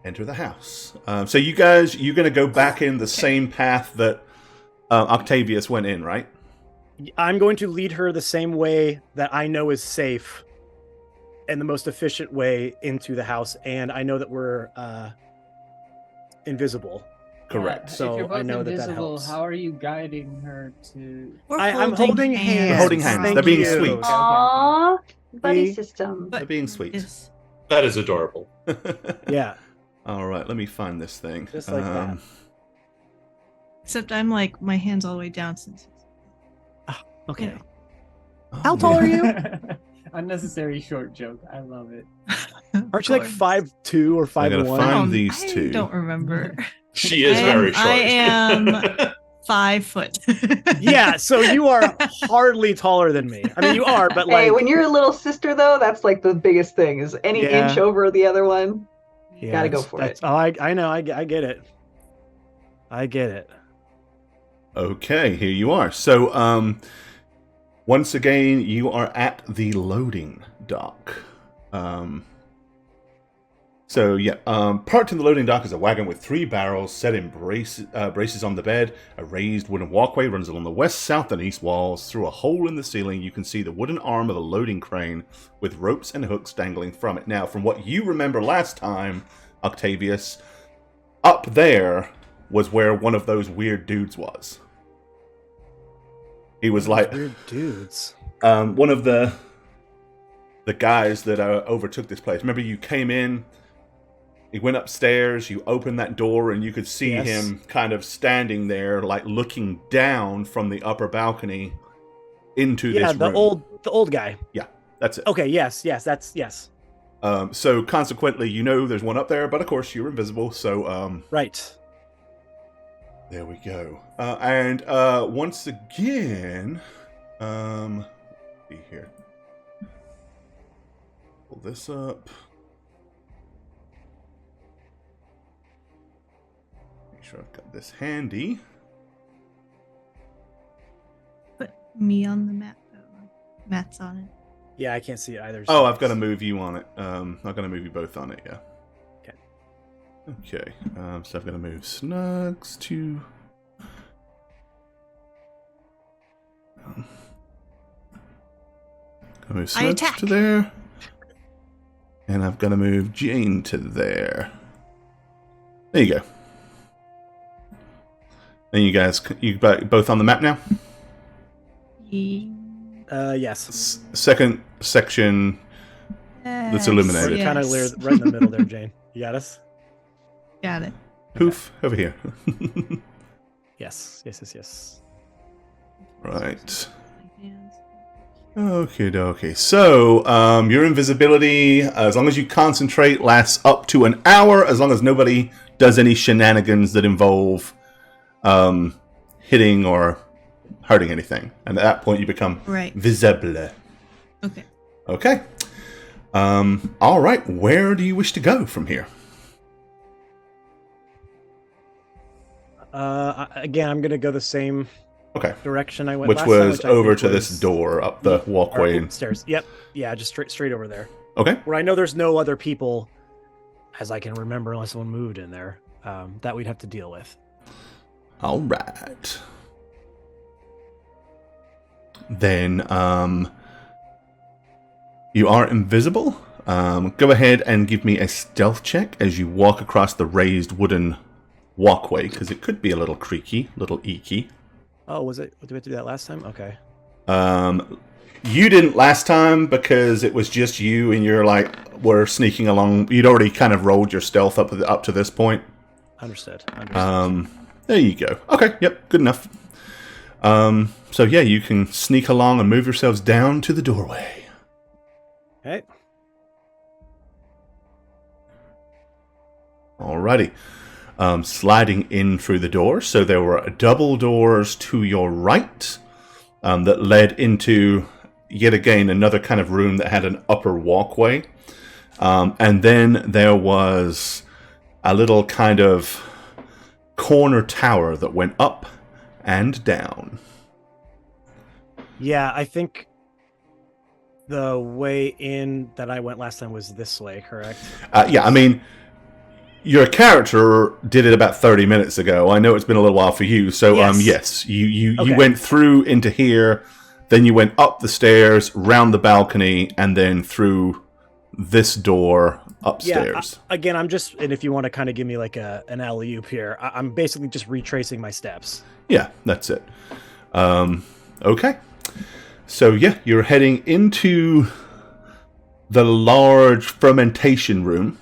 enter the house. So you guys, you're going to go back in the same path that Octavius went in, right? I'm going to lead her the same way that I know is safe and the most efficient way into the house. And I know that we're invisible. Correct. So if you're both I know that invisible, helps. how are you guiding her to? I'm holding hands. They're holding hands. They're being sweet. Aww, buddy See? system. They're being sweet. Yes. That is adorable. Yeah. All right, let me find this thing. Just like that. Except I'm like, my hand's all the way down since. Okay. Yeah. How tall are you? Unnecessary short joke. I love it. Aren't you like 5'2" or 5'1"? I gotta find these I two. don't remember. She is very short. I am 5 foot. Yeah, so you are hardly taller than me. I mean, you are, but like... Hey, when you're a little sister, though, that's like the biggest thing, is any inch over the other one. You gotta go for it. Oh, I know. I get it. I get it. Okay, here you are. So, once again, you are at the loading dock. Parked in the loading dock is a wagon with 3 barrels set in braces on the bed. A raised wooden walkway runs along the west, south, and east walls. Through a hole in the ceiling, you can see the wooden arm of the loading crane with ropes and hooks dangling from it. Now, from what you remember last time, Octavius, up there was where one of those weird dudes was. He was like weird dudes. One of the guys that overtook this place. Remember, you came in. He went upstairs, you opened that door, and you could see him kind of standing there, like looking down from the upper balcony into this room. Yeah, the old guy. Yeah, that's it. Okay, yes, yes. So consequently, you know there's one up there, but of course you're invisible, so... right. There we go. And once again... let's see here. Pull this up. Sure I've got this handy. Put me on the map, though. Matt's on it. Yeah, I can't see it either. Oh, I've got to move you on it. I'm going to move you both on it, yeah. Okay. So I've got to move Snugs to... Gonna move Snugs to there. And I've got to move Jane to there. There you go. And you guys, you both on the map now? Yes. Second section that's illuminated. Kind of right in the middle there, Jane. You got us? Got it. Poof, over here. Yes. Right. Okay. So, your invisibility, as long as you concentrate, lasts up to an hour, as long as nobody does any shenanigans that involve hitting or hurting anything. And at that point, you become visible. Okay. All right. Where do you wish to go from here? Again, I'm going to go the same direction I went which last was time, over to this door up the walkway. Stairs. Yep. Yeah, just straight over there. Okay. Where I know there's no other people, as I can remember, unless someone moved in there, that we'd have to deal with. All right. Then, you are invisible. Go ahead and give me a stealth check as you walk across the raised wooden walkway, because it could be a little creaky, little eeky. Oh, was it? Did we have to do that last time? Okay. You didn't last time because it was just you and you're were sneaking along. You'd already kind of rolled your stealth up to this point. Understood. There you go. Okay, yep, good enough. So yeah, you can sneak along and move yourselves down to the doorway. Okay. Alrighty. Sliding in through the door. So there were double doors to your right that led into, yet again, another kind of room that had an upper walkway. And then there was a little kind of corner tower that went up and down. Yeah, I think the way in that I went last time was this way, correct? Yeah, I mean, your character did it about 30 minutes ago. I know it's been a little while for you, so yes, you Okay. went through into here, then you went up the stairs, round the balcony, and then through this door upstairs. Yeah, again, I'm just, and if you want to kind of give me like an alley-oop here, I'm basically just retracing my steps. Yeah, that's it. Okay. So yeah, you're heading into the large fermentation room.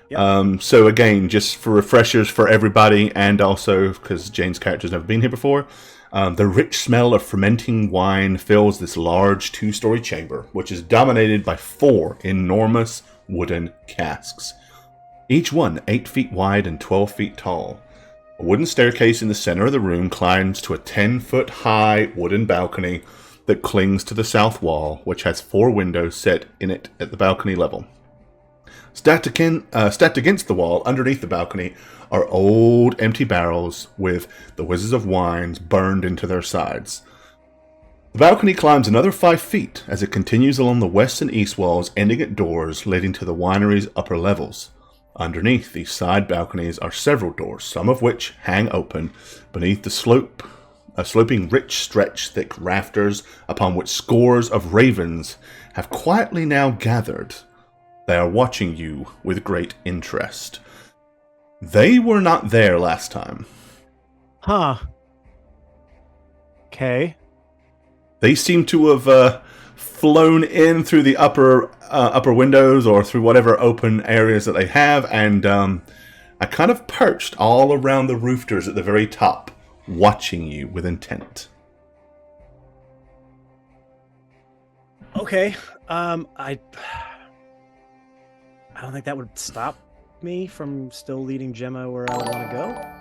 Yep. So again, just for refreshers for everybody, and also because Jane's character's never been here before, the rich smell of fermenting wine fills this large 2-story chamber, which is dominated by 4 enormous wooden casks, each one 8 feet wide and 12 feet tall. A wooden staircase in the center of the room climbs to a 10-foot high wooden balcony that clings to the south wall, which has 4 windows set in it at the balcony level. Stacked against the wall, underneath the balcony, are old, empty barrels with the whizzes of wines burned into their sides. The balcony climbs another 5 feet as it continues along the west and east walls, ending at doors leading to the winery's upper levels. Underneath these side balconies are several doors, some of which hang open beneath the sloping rich stretch thick rafters upon which scores of ravens have quietly now gathered. They are watching you with great interest. They were not there last time. Huh. Okay. They seem to have flown in through the upper windows or through whatever open areas that they have, and I kind of perched all around the roofters at the very top, watching you with intent. Okay. I don't think that would stop me from still leading Gemma where I want to go.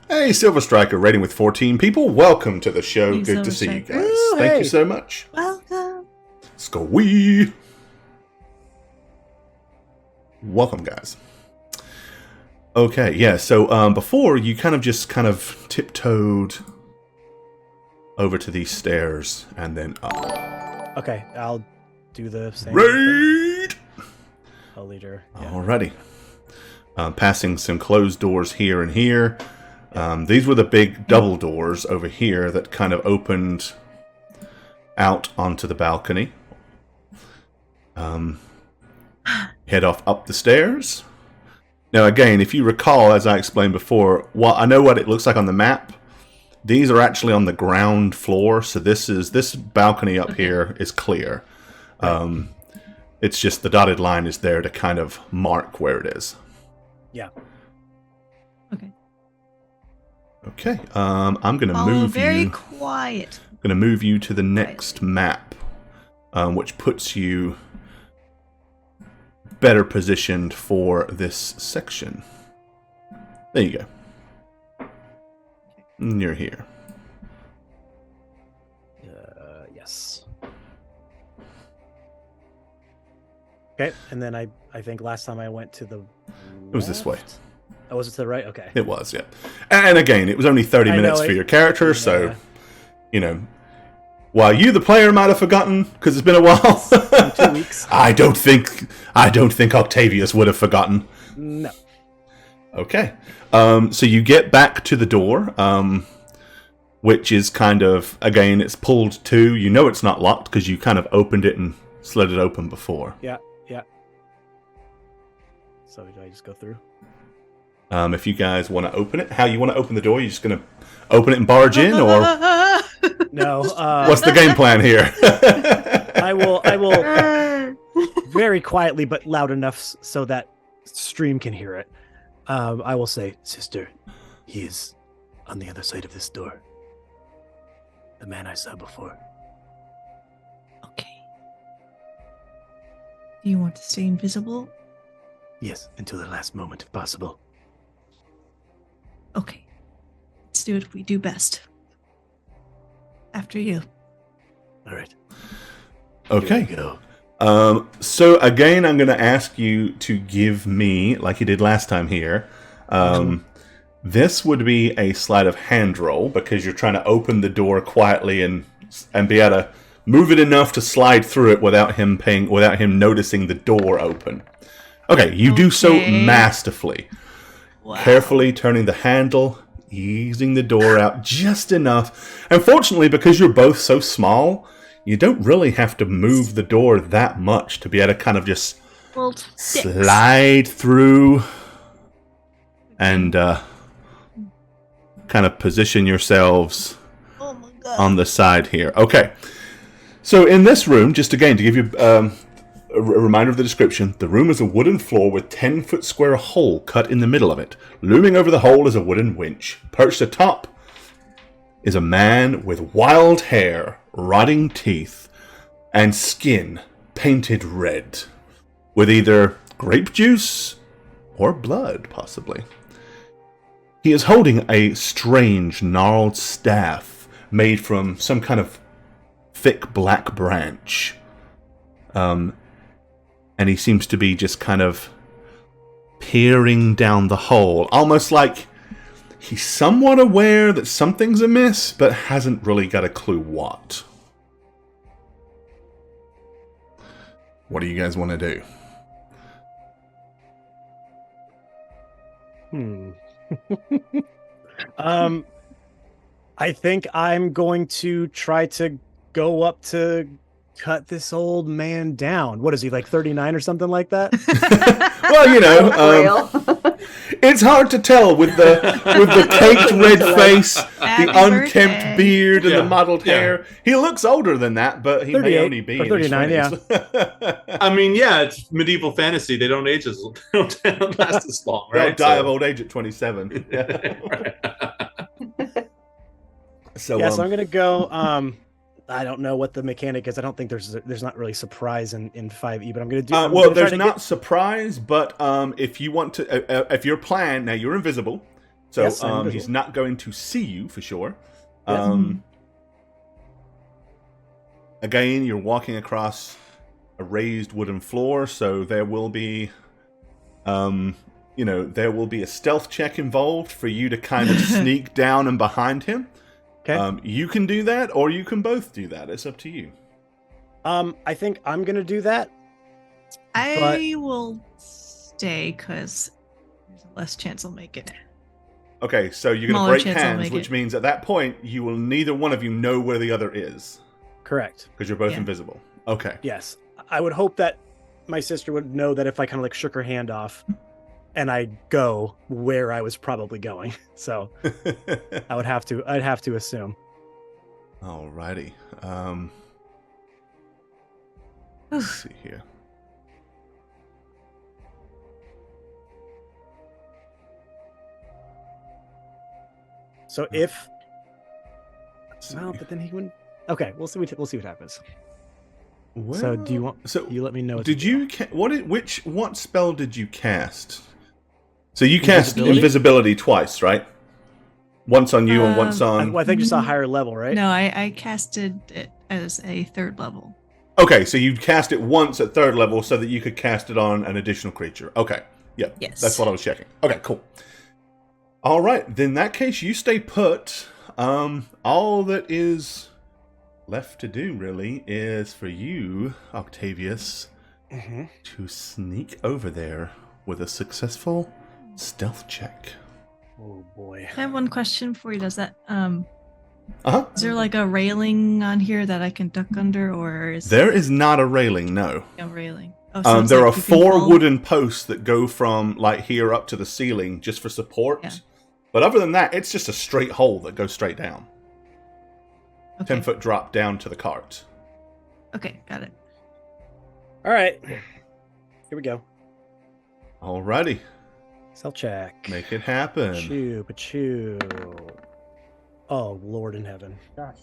Hey, Silver Striker, rating with 14 people. Welcome to the show. Hey, Good Silver to see you Striker. guys. Ooh, Thank hey. you so much. Welcome. Squee! Welcome, guys. Okay, yeah, so before, you kind of tiptoed over to these stairs and then up. Okay, I'll do the same. Raid! I'll lead her. Yeah. Alrighty. Passing some closed doors here and here. These were the big double doors over here that kind of opened out onto the balcony. Head off up the stairs. Now again, if you recall, as I explained before, I know what it looks like on the map. These are actually on the ground floor, so this balcony up here is clear. It's just the dotted line is there to kind of mark where it is. Yeah. Okay. Okay. I'm going to Follow move very you. quiet. I'm going to move you to the next map, which puts you better positioned for this section. There you go. And you're here. Yes. Okay, and then I think last time I went to the It was this way. Oh, was it to the right? Okay. It was, yeah. And again, it was only 30 I minutes know for it- your character, so, Yeah. you know, while you, the player, might have forgotten, because it's been a while, In 2 weeks. I don't think Octavius would have forgotten. No. Okay. So you get back to the door, which is kind of, again, it's pulled to. You know it's not locked because you kind of opened it and slid it open before. Yeah. So do I just go through? If you guys want to open it, how you want to open the door, you're just going to open it and barge in, or No. what's the game plan here? I will very quietly but loud enough so that stream can hear it. I will say, "Sister, he is on the other side of this door. The man I saw before." Okay. Do you want to stay invisible? Yes, until the last moment, if possible. Okay. Let's do what we do best. After you. All right. Okay. Here we go. So again, I'm going to ask you to give me, like you did last time here, this would be a sleight of hand roll because you're trying to open the door quietly and be able to move it enough to slide through it without him noticing the door open. Okay, you do so Okay. masterfully. Wow. Carefully turning the handle, easing the door out just enough. And fortunately, because you're both so small, you don't really have to move the door that much to be able to kind of just Well, slide through and kind of position yourselves Oh my god. on the side here. Okay. So in this room, just again to give you a reminder of the description, the room is a wooden floor with 10-foot square hole cut in the middle of it. Looming over the hole is a wooden winch. Perched atop is a man with wild hair, rotting teeth, and skin painted red, with either grape juice or blood, possibly. He is holding a strange, gnarled staff made from some kind of thick black branch. And he seems to be just kind of peering down the hole, almost like he's somewhat aware that something's amiss, but hasn't really got a clue what. What do you guys want to do? I think I'm going to try to go up to cut this old man down. What is he, like 39 or something like that? Well, you know, Frail. it's hard to tell with the caked red face, Happy the unkempt birthday. beard, and Yeah, the mottled yeah. hair. He looks older than that, but he may 38 only be or 39, in his 20s. I mean, yeah, it's medieval fantasy. They don't age as they don't last as long, They'll right? die So- of old age at 27. Right. So, Yeah, so I'm gonna go. I don't know what the mechanic is. I don't think there's not really surprise in 5e, but I'm gonna do. I'm well, gonna try there's to not surprise, but if you want to, if your plan, now you're invisible, so Yes, I'm he's invisible. not going to see you for sure. Yes. Again, you're walking across a raised wooden floor, so there will be, there will be a stealth check involved for you to kind of sneak down and behind him. Okay. You can do that, or you can both do that. It's up to you. I think I'm gonna do that. I will stay because there's a less chance I'll make it. Okay, so you're going to Smaller break chance I'll hands, make which it. means at that point, you will neither one of you know where the other is. Correct. Because you're both Yeah. invisible. Okay. Yes. I would hope that my sister would know that if I kind of like shook her hand off and I go where I was probably going. So I'd have to assume. Alrighty. Let's see here. So if Let's see. well, but then he wouldn't. Okay, we'll see what happens. Well, So do you want? So You let me know. What to did do. you what spell did you cast? So you cast Invisibility? invisibility twice, right? Once on you and once on. Well, I think just a higher level, right? No, I casted it as a third level. Okay, so you cast it once at third level so that you could cast it on an additional creature. Okay, yeah, Yes. that's what I was checking. Okay, cool. All right, then in that case, you stay put. All that is left to do, really, is for you, Octavius, Mhm. to sneak over there with a successful stealth check. Oh boy. I have one question for you. Does that Uh-huh. is there like a railing on here that I can duck under, or is There is not a railing, no. no railing? Oh, so it's There like are you can 4 fall- wooden posts that go from like here up to the ceiling just for support. Yeah. But other than that, it's just a straight hole that goes straight down. Okay. 10-foot drop down to the cart. Okay, got it. All right. Here we go. Alrighty, Self check. make it happen. Achoo. Oh Lord in heaven. Gosh.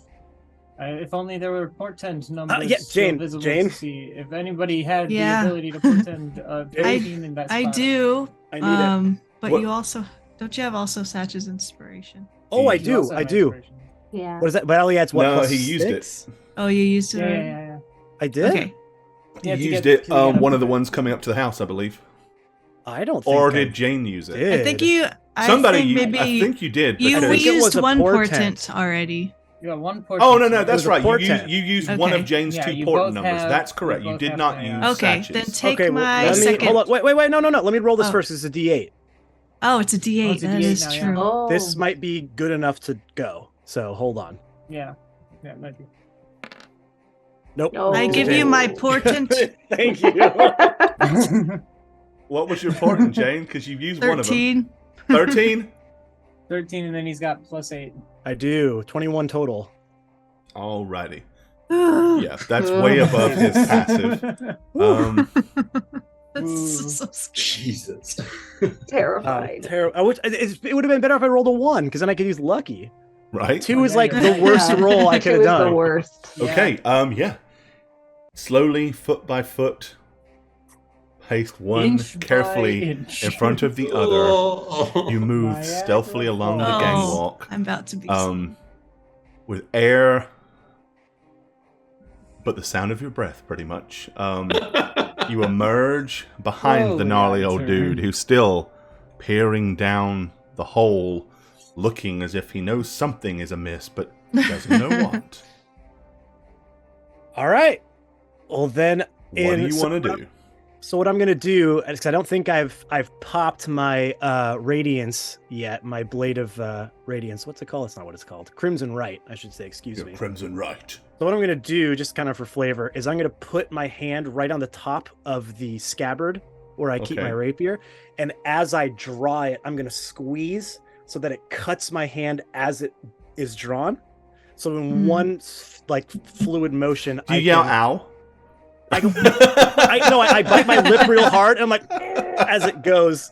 If only there were portend numbers yeah, still Jane, visible Jane. to see. If anybody had Yeah. the ability to portend a team in that I spot. do. I need it. But What- you also don't you have also Satch's inspiration? Oh, I You do. also I have do. inspiration. Yeah. What is that? But I only adds what? No, plus he used it. 6? Oh, you used it. Yeah, already? yeah, yeah. I did. Okay. Yeah, You to used get- it to get one up of the there. ones coming up to the house, I believe. I don't think. Or I did Jane use it? I think you. Somebody, I think maybe I think you did. you I because- think it was used a one portent. portent already. You got one portent. Oh, no, that's There's a right. portent. You used one Okay. of Jane's Yeah, two you portent both numbers. have- That's correct. you You both did have not to use have- Okay, Satch's. then take Okay, well, my let me second. hold on. Wait, no. Let me roll this Oh. first. It's a D8. Oh, it's a Oh, D8. it's a That D8 is now, yeah. true. Oh. This might be good enough to go. So hold on. Yeah. Yeah, might be. Nope. Oh. I give you my portent. Thank you. What was your portent, Jane? Because you've used one of them. 13. 13? 13, and then he's got +8. I do. 21 total. Alrighty. Yeah, that's way above his passive. That's so scary. Jesus. Terrified. It would have been better if I rolled a 1, because then I could use lucky. Right? 2 is yeah, like you're the right. worst Yeah. roll I could have Two is the done. worst. Okay, yeah. Slowly, foot by foot, placed one Inch by carefully inch. in front of the other. Oh. You move Niagara stealthily along the Falls. gangwalk. I'm about to be. With air, but the sound of your breath, pretty much. You emerge behind the Slowly gnarly I old turn. dude who's still peering down the hole, looking as if he knows something is amiss, but doesn't know what. All right. Well, then, What do you want to do? So what I'm gonna do, because I don't think I've popped my radiance yet, my blade of radiance. What's it called? It's not what it's called. Crimson Right, I should say. Excuse Your me. Crimson Right. So what I'm gonna do, just kind of for flavor, is I'm gonna put my hand right on the top of the scabbard where I keep Okay. my rapier, and as I draw it, I'm gonna squeeze so that it cuts my hand as it is drawn. So in one like fluid motion, Do you yell can, ow? I bite my lip real hard, and I'm like, as it goes,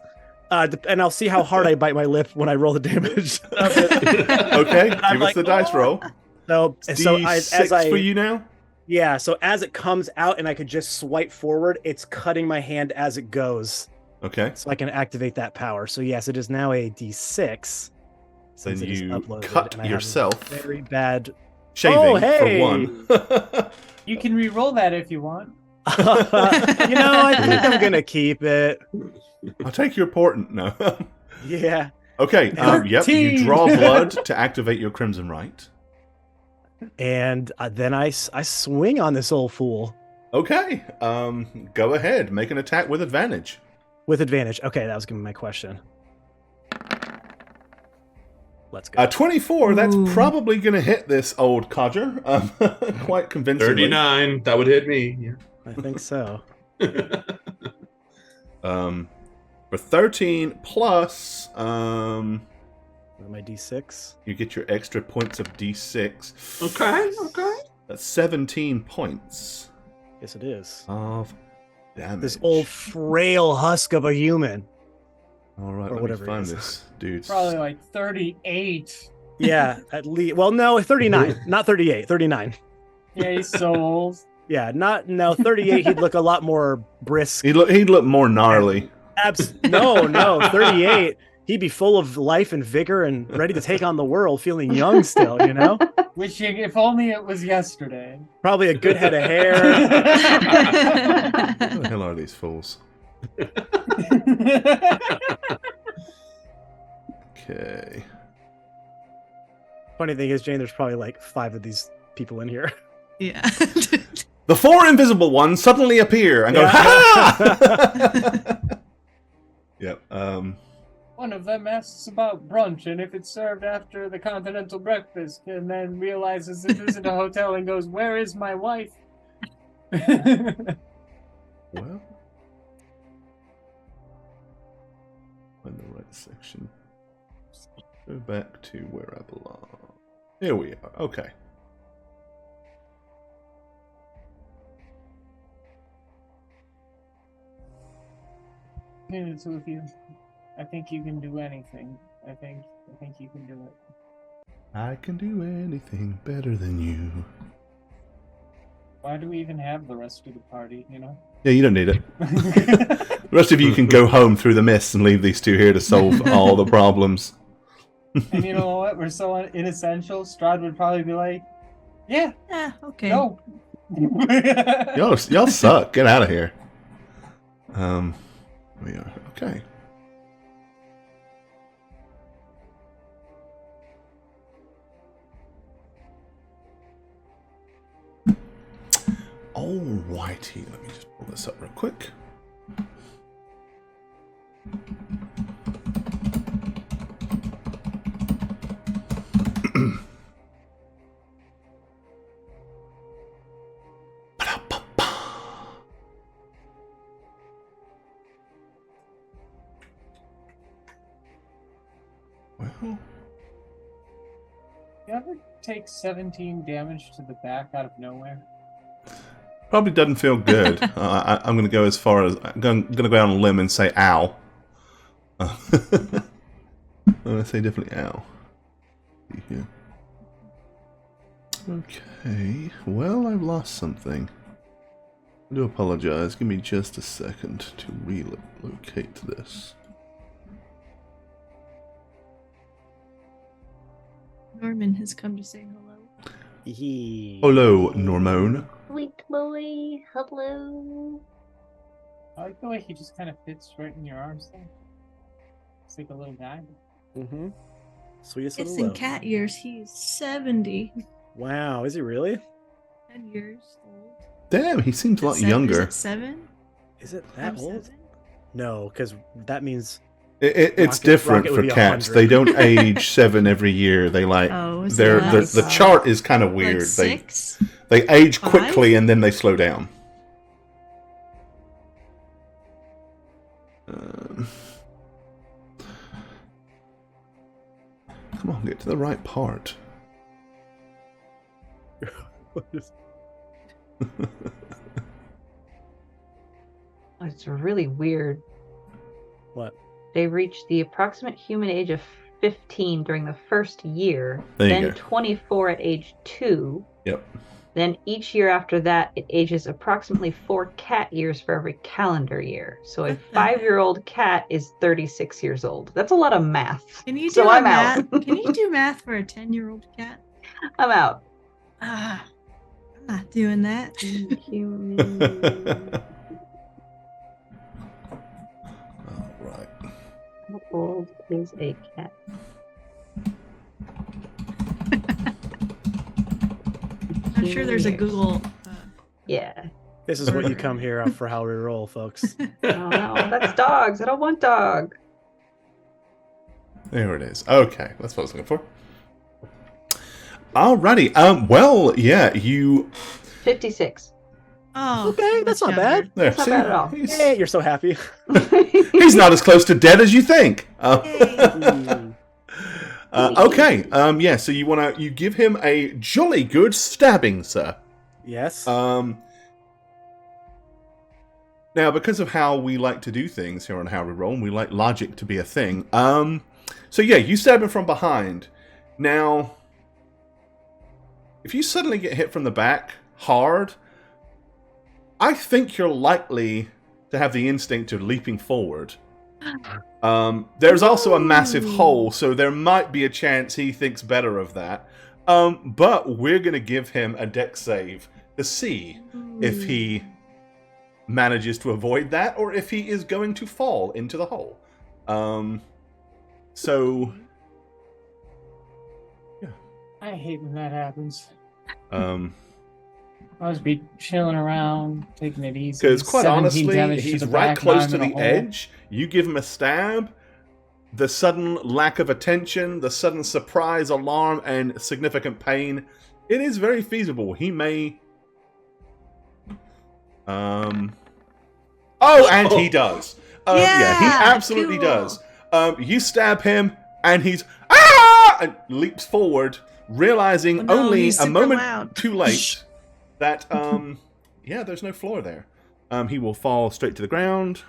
and I'll see how hard I bite my lip when I roll the damage. Of it. Okay, I'm give us like, the dice roll. So D6 for you now? yeah. So as it comes out, and I could just swipe forward, it's cutting my hand as it goes, Okay. so I can activate that power. So yes, it is now a D6. Then since it is you uploaded, cut and I have a yourself. very bad. Shaving Oh, hey! for one. You can re-roll that if you want. I think I'm gonna keep it. I'll take your portent. No. Yeah. Okay, yep, you 13. draw blood to activate your Crimson Right. And then I swing on this old fool Okay, go ahead. Make an attack with advantage. with advantage. Okay, that was gonna be my question. Let's go. 24, that's Ooh. probably going to hit this old codger quite convincingly. 39. That would hit me. Yeah. I think so. For 13 plus, With my D6. you get your extra points of D6. Okay. That's 17 points Yes, it is. of damage. This old frail husk of a human. All right, or let whatever me it find is. this dude's. Probably like 38. Yeah, at least. Well, no, 39, not 38. 39. Yeah, he's so old. Yeah, 38. He'd look a lot more brisk. He'd look more gnarly. No, 38. He'd be full of life and vigor and ready to take on the world, feeling young still. Which, if only it was yesterday. Probably a good head of hair. Who the hell are these fools? Okay. Funny thing is, Jane, there's probably like 5 of these people in here. Yeah. The 4 invisible ones suddenly appear and go, Yeah. ha! Yep. One of them asks about brunch and if it's served after the continental breakfast, and then realizes it isn't a hotel and goes, "Where is my wife?" Well, find the right section. Go back to where I belong. Here we are. Okay. Yeah, so if you, I think you can do anything. I think you can do it. I can do anything better than you. Why do we even have the rest of the party? Yeah, you don't need it. The rest of you can go home through the mist and leave these two here to solve all the problems. And you know what? We're so inessential. Strahd would probably be like, "Yeah, Okay. no." Y'all suck. Get out of here. We are okay. Alrighty, let me just pull this up real quick. Well, You ever take 17 damage to the back out of nowhere? probably doesn't feel good. I'm going to go as far as I'm going to go out on a limb and say ow. I'm going to say definitely ow. Yeah. Okay. Well, I've lost something. I do apologize. Give me just a second to relocate this. Norman has come to say hello. Hello, Normone. Sweet boy, hello. I like the way he just kind of fits right in your arms there. It's like a little guy. Mm-hmm. Sweetest It's little in love. cat years. He's 70. Wow, is he really? 10 years old. Damn, he seems a lot Is it younger. 7? Is it that I'm old? 7? No, because that means It's Rocket- different Rocket would for be cats. 100. They don't age 7 every year. They like Oh, is they're it the less? chart is kind of Like weird. 6? They age 5? quickly and then they slow down. Come on, get to the right part. It's really weird. What? They reach the approximate human age of 15 during the first year, There you then go. 24 at age 2. Yep. Then each year after that, it ages approximately 4 cat years for every calendar year. So a What the heck? 5-year-old cat is 36 years old. That's a lot of math. Can you do So a I'm math? out. Can you do math for a 10-year-old cat? I'm out. Ah, I'm not doing that. Human. All right. How old is a cat? I'm sure there's a Years. Google. Yeah. This is what you come here for how we roll, folks. Oh no, that's dogs. I don't want dog. There it is. Okay, that's what I was looking for. Alrighty. Well, yeah, you 56. Oh, Okay, that's not bad. there. It's not see, bad at all. Hey, you're so happy. he's not as close to dead as you think. Yay. Okay. Yeah. So you give him a jolly good stabbing, sir. Yes. Now, because of how we like to do things here on How We Roll, we like logic to be a thing. So yeah, you stab him from behind. Now, if you suddenly get hit from the back hard, I think you're likely to have the instinct of leaping forward. There's also a massive hole, so there might be a chance he thinks better of that. But we're going to give him a dex save to see if he manages to avoid that or if he is going to fall into the hole. So, yeah. I hate when that happens. Because I'll just be chilling around, taking it easy. quite 17 honestly, damage he's to the right back, close I'm to in a the hole. edge. You give him a stab. The sudden lack of attention, the sudden surprise, alarm, and significant pain. It is very feasible. He may... Oh, and he does. Yeah, he Yeah, absolutely cool. does. You stab him, and he's... Ah! And leaps forward, realizing Oh, no, only he's a super moment loud. too late that, yeah, there's no floor there. He will fall straight to the ground,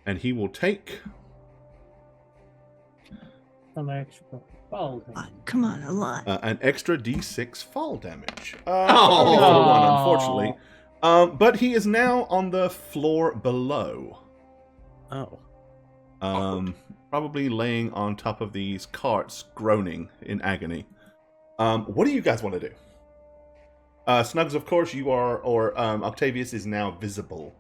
and he will take... Some extra fall damage. Come on, a lot. an extra d6 fall damage. Oh. Only for one, unfortunately. But he is now on the floor below. Oh. Probably laying on top of these carts, groaning in agony. What do you guys want to do? Snugs, of course, you are, or Octavius is now visible.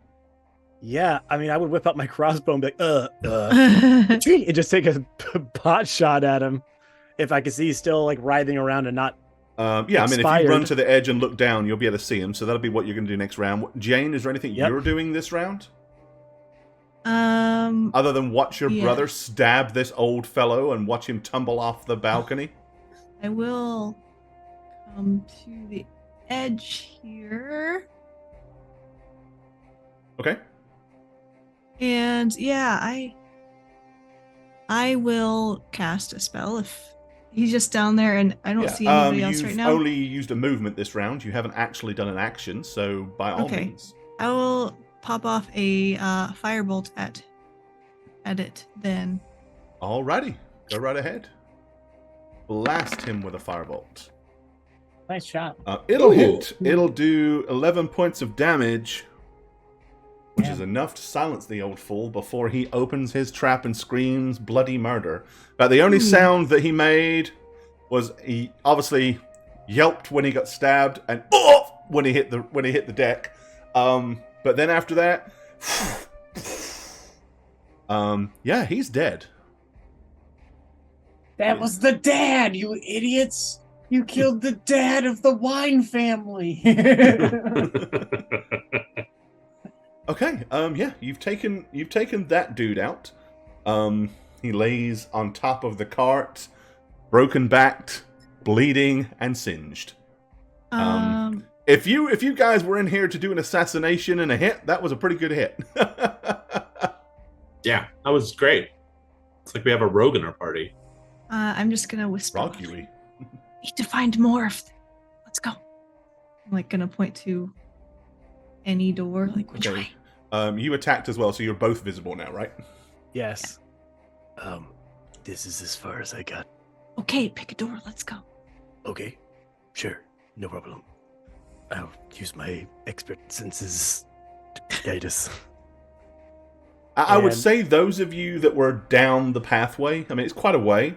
Yeah, I mean, I would whip out my crossbow and be like, and just take a pot shot at him if I could see he's still like writhing around and not Yeah, I mean, if you Expired. run to the edge and look down, you'll be able to see him. So that'll be what you're going to do next round. Jane, is there anything Yep. you're doing this round? Other than watch your brother stab this old fellow and watch him tumble off the balcony? I will come to the edge here. Okay. And yeah, I will cast a spell if he's just down there and I don't see anybody else right now. You've only used a movement this round. You haven't actually done an action, so by all means. I will pop off a firebolt at it then. Alrighty. Go right ahead. Blast him with a firebolt. Nice shot. It'll hit. It'll do 11 points of damage, which is enough to silence the old fool before he opens his trap and screams bloody murder. But the only sound that he made was he obviously yelped when he got stabbed and when he hit the deck. But then after that, yeah, he's dead. That was the dad, you idiots! You killed the dad of the wine family. Okay, yeah, you've taken that dude out. He lays on top of the cart, broken backed, bleeding, and singed. If you guys were in here to do an assassination and a hit, that was a pretty good hit. Yeah, that was great. It's like we have a rogue in our party. I'm just gonna whisper. Rogue-y. Need to find more of them. Let's go. I'm like gonna point to any door. Like which way? You attacked as well, so you're both visible now, right? Yes. This is as far as I got. Okay, pick a door. Let's go. Okay. Sure. No problem. I'll use my expert senses to guide us. I would say those of you that were down the pathway, I mean, it's quite a way.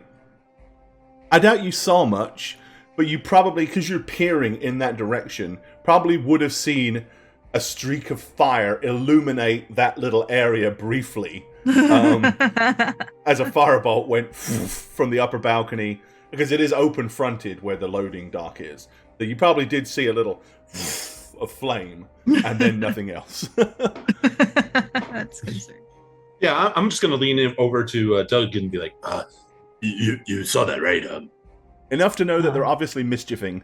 I doubt you saw much, but you probably, because you're peering in that direction, probably would have seen a streak of fire illuminate that little area briefly as a firebolt went from the upper balcony, because it is open-fronted where the loading dock is. So you probably did see a little of flame, and then nothing else. That's concerning. Yeah, I'm just going to lean in over to Doug and be like, you saw that, right? Enough to know that they're obviously mischieving.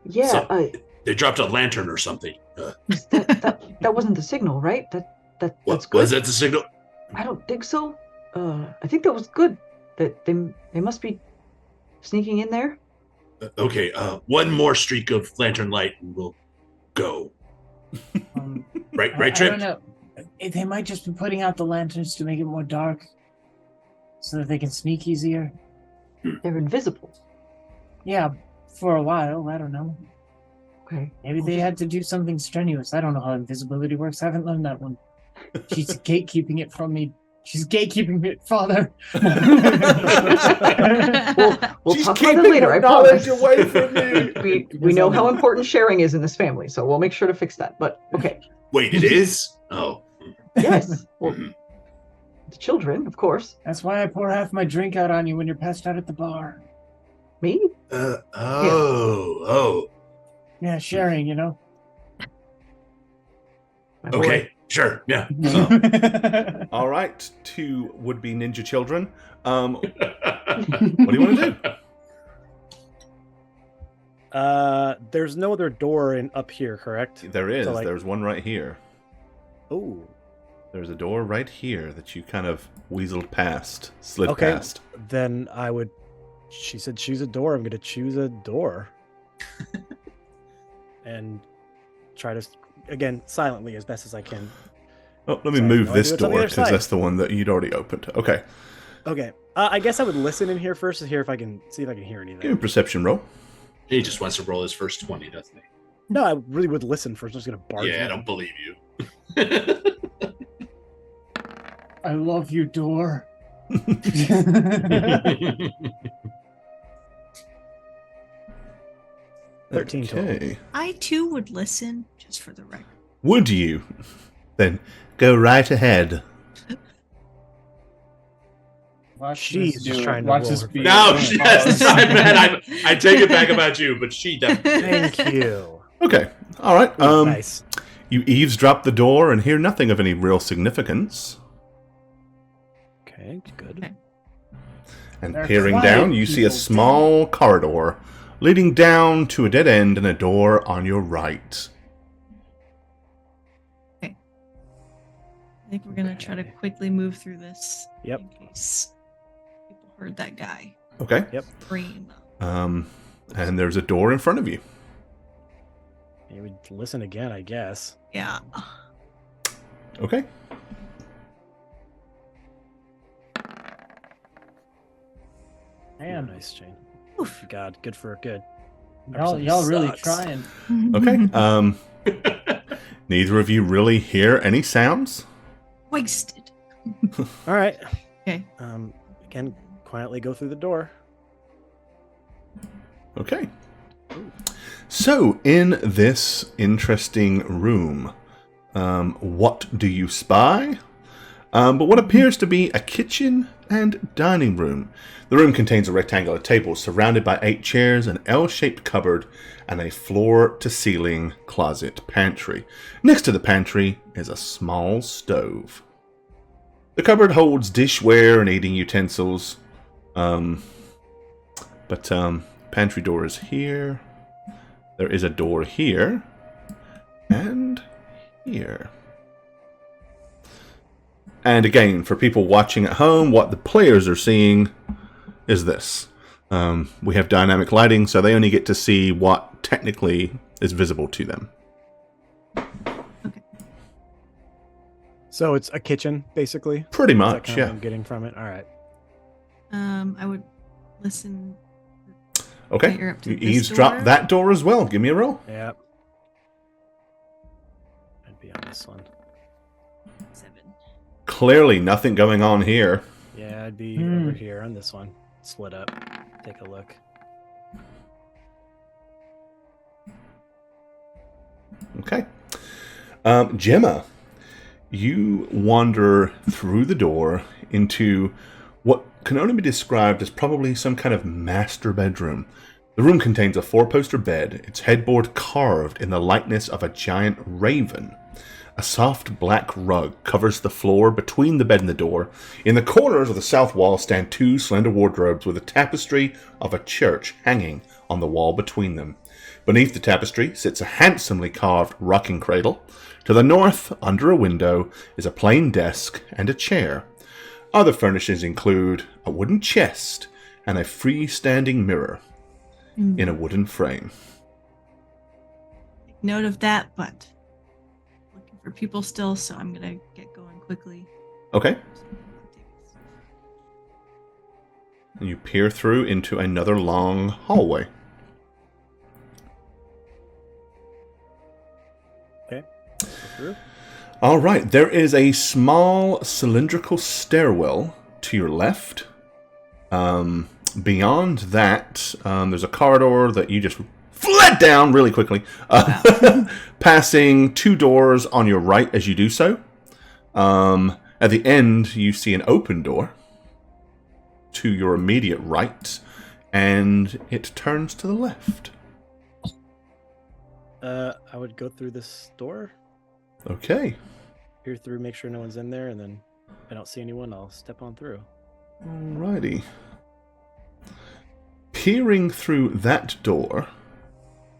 Yeah, So- They dropped a lantern or something. that wasn't the signal, right? That's What, good. was that the signal? I don't think so. I think that was good. That they must be sneaking in there. Okay, one more streak of lantern light and we'll go. Right, I Trip? don't know. They might just be putting out the lanterns to make it more dark, so that they can sneak easier. They're invisible. Yeah, for a while. I don't know. Okay. Maybe they had to do something strenuous. I don't know how invisibility works. I haven't learned that one. She's gatekeeping it from me. She's gatekeeping it, Father. We'll She's talk about keeping it later. her I knowledge promise. away from me. We know how important sharing is in this family, so we'll make sure to fix that. But okay. Wait, it is? Oh. Yes. Well, the children, of course. That's why I pour half my drink out on you when you're passed out at the bar. Me? Oh. Yeah, sharing, you know. My boy. Okay, sure, yeah. All right, two would-be ninja children. What do you want to do? There's no other door up here, correct? There is. So, like- There's one right here. Oh. There's a door right here that you kind of weaseled past, slid Okay. past. Then I would. She said choose a door. I'm going to choose a door. And try to, again, silently as best as I can. Oh, let me Sorry, move no, this it's on the door other because side. that's the one that you'd already opened. Okay. Okay. I guess I would listen in here first to hear if I can hear Give me a anything. perception roll. He just wants to roll his first 20, doesn't he? No, I really would listen first. I'm just going to barge Yeah, I in. don't believe you. I love you, door. 13 total. Okay. I too would listen, just for the record. Would you? Then go right ahead. She's just trying to watch roll this her be. No, face. yes, I meant I take it back about you, but she definitely. Thank you. Okay. All right. Nice. You eavesdrop the door and hear nothing of any real significance. Okay, good. Okay. And They're peering quiet down, you see a people. small corridor leading down to a dead end and a door on your right. I think we're gonna try to quickly move through this. Yep. In case people heard that guy Okay. scream. And there's a door in front of you. You would listen again, I guess. Yeah. Okay. Man, Nice, Jane. Oof. God, good for good. y'all really Sucks. trying. Okay. Neither of you really hear any sounds. Wasted. All right. Okay. Again, quietly go through the door. Okay. So, in this interesting room, what do you spy? But what appears to be a kitchen and dining room. The room contains a rectangular table surrounded by 8 chairs, an L-shaped cupboard, and a floor-to-ceiling closet pantry. Next to the pantry is a small stove. The cupboard holds dishware and eating utensils. Pantry door is here. There is a door here. And here. And again, for people watching at home, what the players are seeing is this. We have dynamic lighting, so they only get to see what technically is visible to them. So it's a kitchen, basically. Pretty Is that much, kind of yeah. what I'm getting from it. All right. I would listen. Okay. You're up to You this eavesdrop door? that door as well. Give me a roll. Yep. I'd be on this one. 7. Clearly nothing going on here. Yeah, I'd be over here on this one. Split up. Take a look. Okay. Gemma, you wander through the door into what can only be described as probably some kind of master bedroom. The room contains a 4-poster bed, its headboard carved in the likeness of a giant raven. A soft black rug covers the floor between the bed and the door. In the corners of the south wall stand 2 slender wardrobes with a tapestry of a church hanging on the wall between them. Beneath the tapestry sits a handsomely carved rocking cradle. To the north, under a window, is a plain desk and a chair. Other furnishings include a wooden chest and a freestanding mirror in a wooden frame. Take note of that, but looking for people still, so I'm gonna get going quickly. Okay. And you peer through into another long hallway. Okay. Go through. All right, there is a small cylindrical stairwell to your left. Beyond that, there's a corridor that you just fled down really quickly, passing 2 doors on your right as you do so. At the end, you see an open door to your immediate right, and it turns to the left. I would go through this door, Okay. peer through, make sure no one's in there, and then if I don't see anyone, I'll step on through. Alrighty. Peering through that door,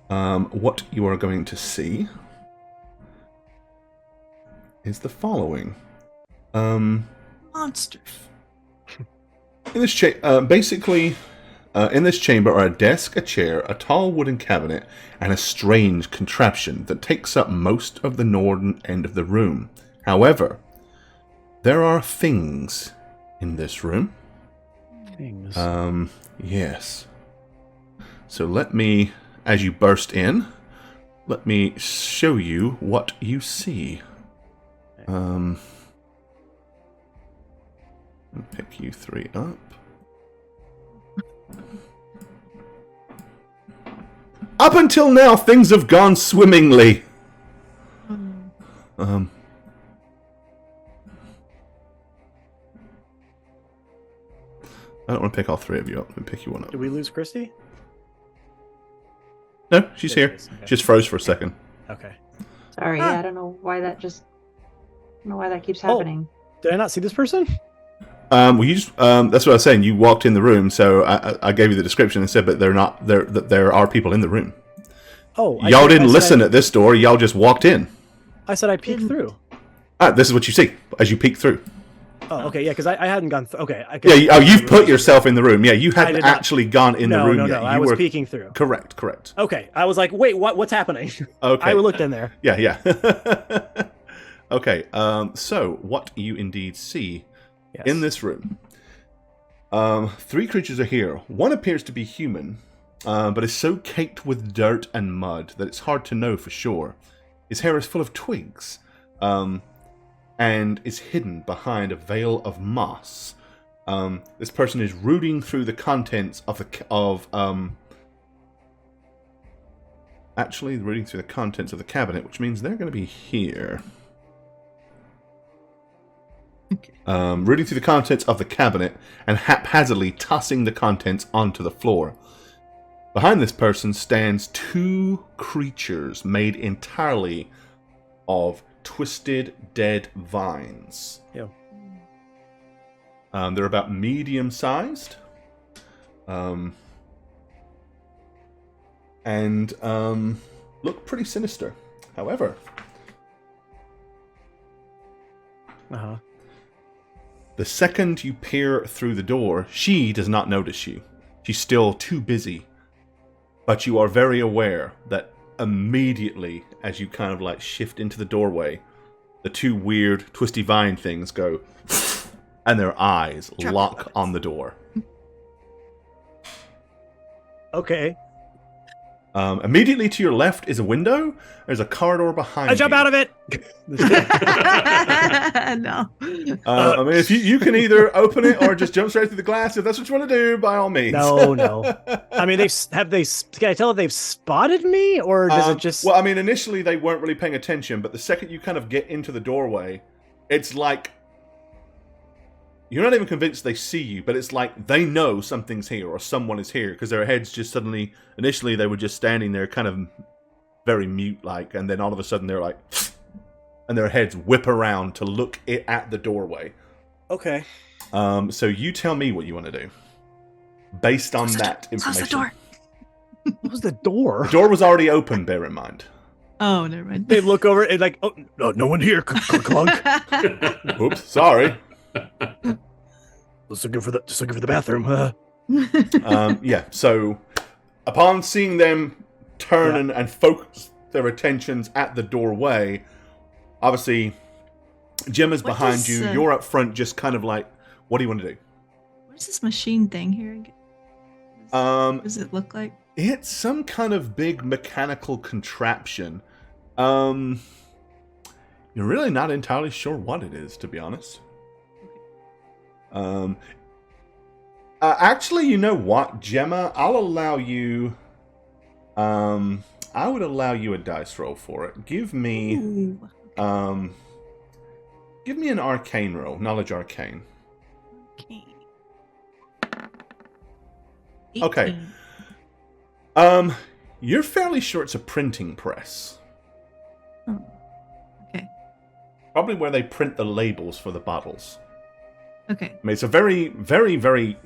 what you are going to see is the following. Monster. In this in this chamber are a desk, a chair, a tall wooden cabinet, and a strange contraption that takes up most of the northern end of the room. However, there are things in this room. Things. Yes. So let me, as you burst in, let me show you what you see. I'll pick you 3 up. Up until now, things have gone swimmingly. I don't want to pick all three of you up. Let me pick you one up. Did we lose Christy? No, she's There here. she is, okay. She just froze for a second. Okay. Sorry, Ah. yeah, I don't know why that keeps happening. Did I not see this person? Well, you just, that's what I was saying. You walked in the room, so I gave you the description and said, but there are people in the room. Oh, Y'all didn't listen at this door. Y'all just walked in. I said I peeked through. This is what you see as you peek through. Oh, okay, yeah, because I hadn't gone through. Okay. You've put yourself in the room. Yeah, you hadn't actually gone in the room yet. No, I was peeking through. Correct. Okay, I was like, wait, what's happening? Okay. I looked in there. Yeah. Okay, so what you indeed see in this room. 3 creatures are here. One appears to be human, but is so caked with dirt and mud that it's hard to know for sure. His hair is full of twigs, and is hidden behind a veil of moss. This person is rooting through the contents of rooting through the contents of the cabinet, which means they're going to be here. Okay. Rooting through the contents of the cabinet and haphazardly tossing the contents onto the floor. Behind this person stands 2 creatures made entirely of twisted dead vines. Ew. They're about medium-sized. And look pretty sinister. However, the second you peer through the door, she does not notice you. She's still too busy. But you are very aware that immediately, as you kind of like shift into the doorway, the 2 weird twisty vine things go, and their eyes lock on the door. Okay. Immediately to your left is a window. There's a corridor behind you. I jump out of it! No. I mean, if you can either open it or just jump straight through the glass. If that's what you want to do, by all means. No. I mean, can I tell if they've spotted me, or does it just... Well, I mean, initially they weren't really paying attention, but the second you kind of get into the doorway, it's like... You're not even convinced they see you, but it's like they know something's here or someone is here, because their heads just suddenly... Initially, they were just standing there kind of very mute-like, and then all of a sudden they're like... And their heads whip around to look at the doorway. Okay. So you tell me what you want to do. Based on that information. Close the door. What was the door? The door was already open, bear in mind. Oh, never mind. They look over and like, oh, no one here. Clunk. Oops, sorry. Just looking for the bathroom. Yeah, so upon seeing them turn and focus their attentions at the doorway, obviously Gemma's behind you. You're up front, just kind of like, what do you want to do? What is this machine thing here? What does it look like? It's some kind of big mechanical contraption. You're really not entirely sure what it is, to be honest. Actually, you know what, Gemma? I'll allow you... I would allow you a dice roll for it. Give me... Ooh. Give me an arcane roll. Knowledge arcane. Okay. 18. You're fairly sure it's a printing press. Oh. Okay. Probably where they print the labels for the bottles. Okay. I mean, it's a very, very, very,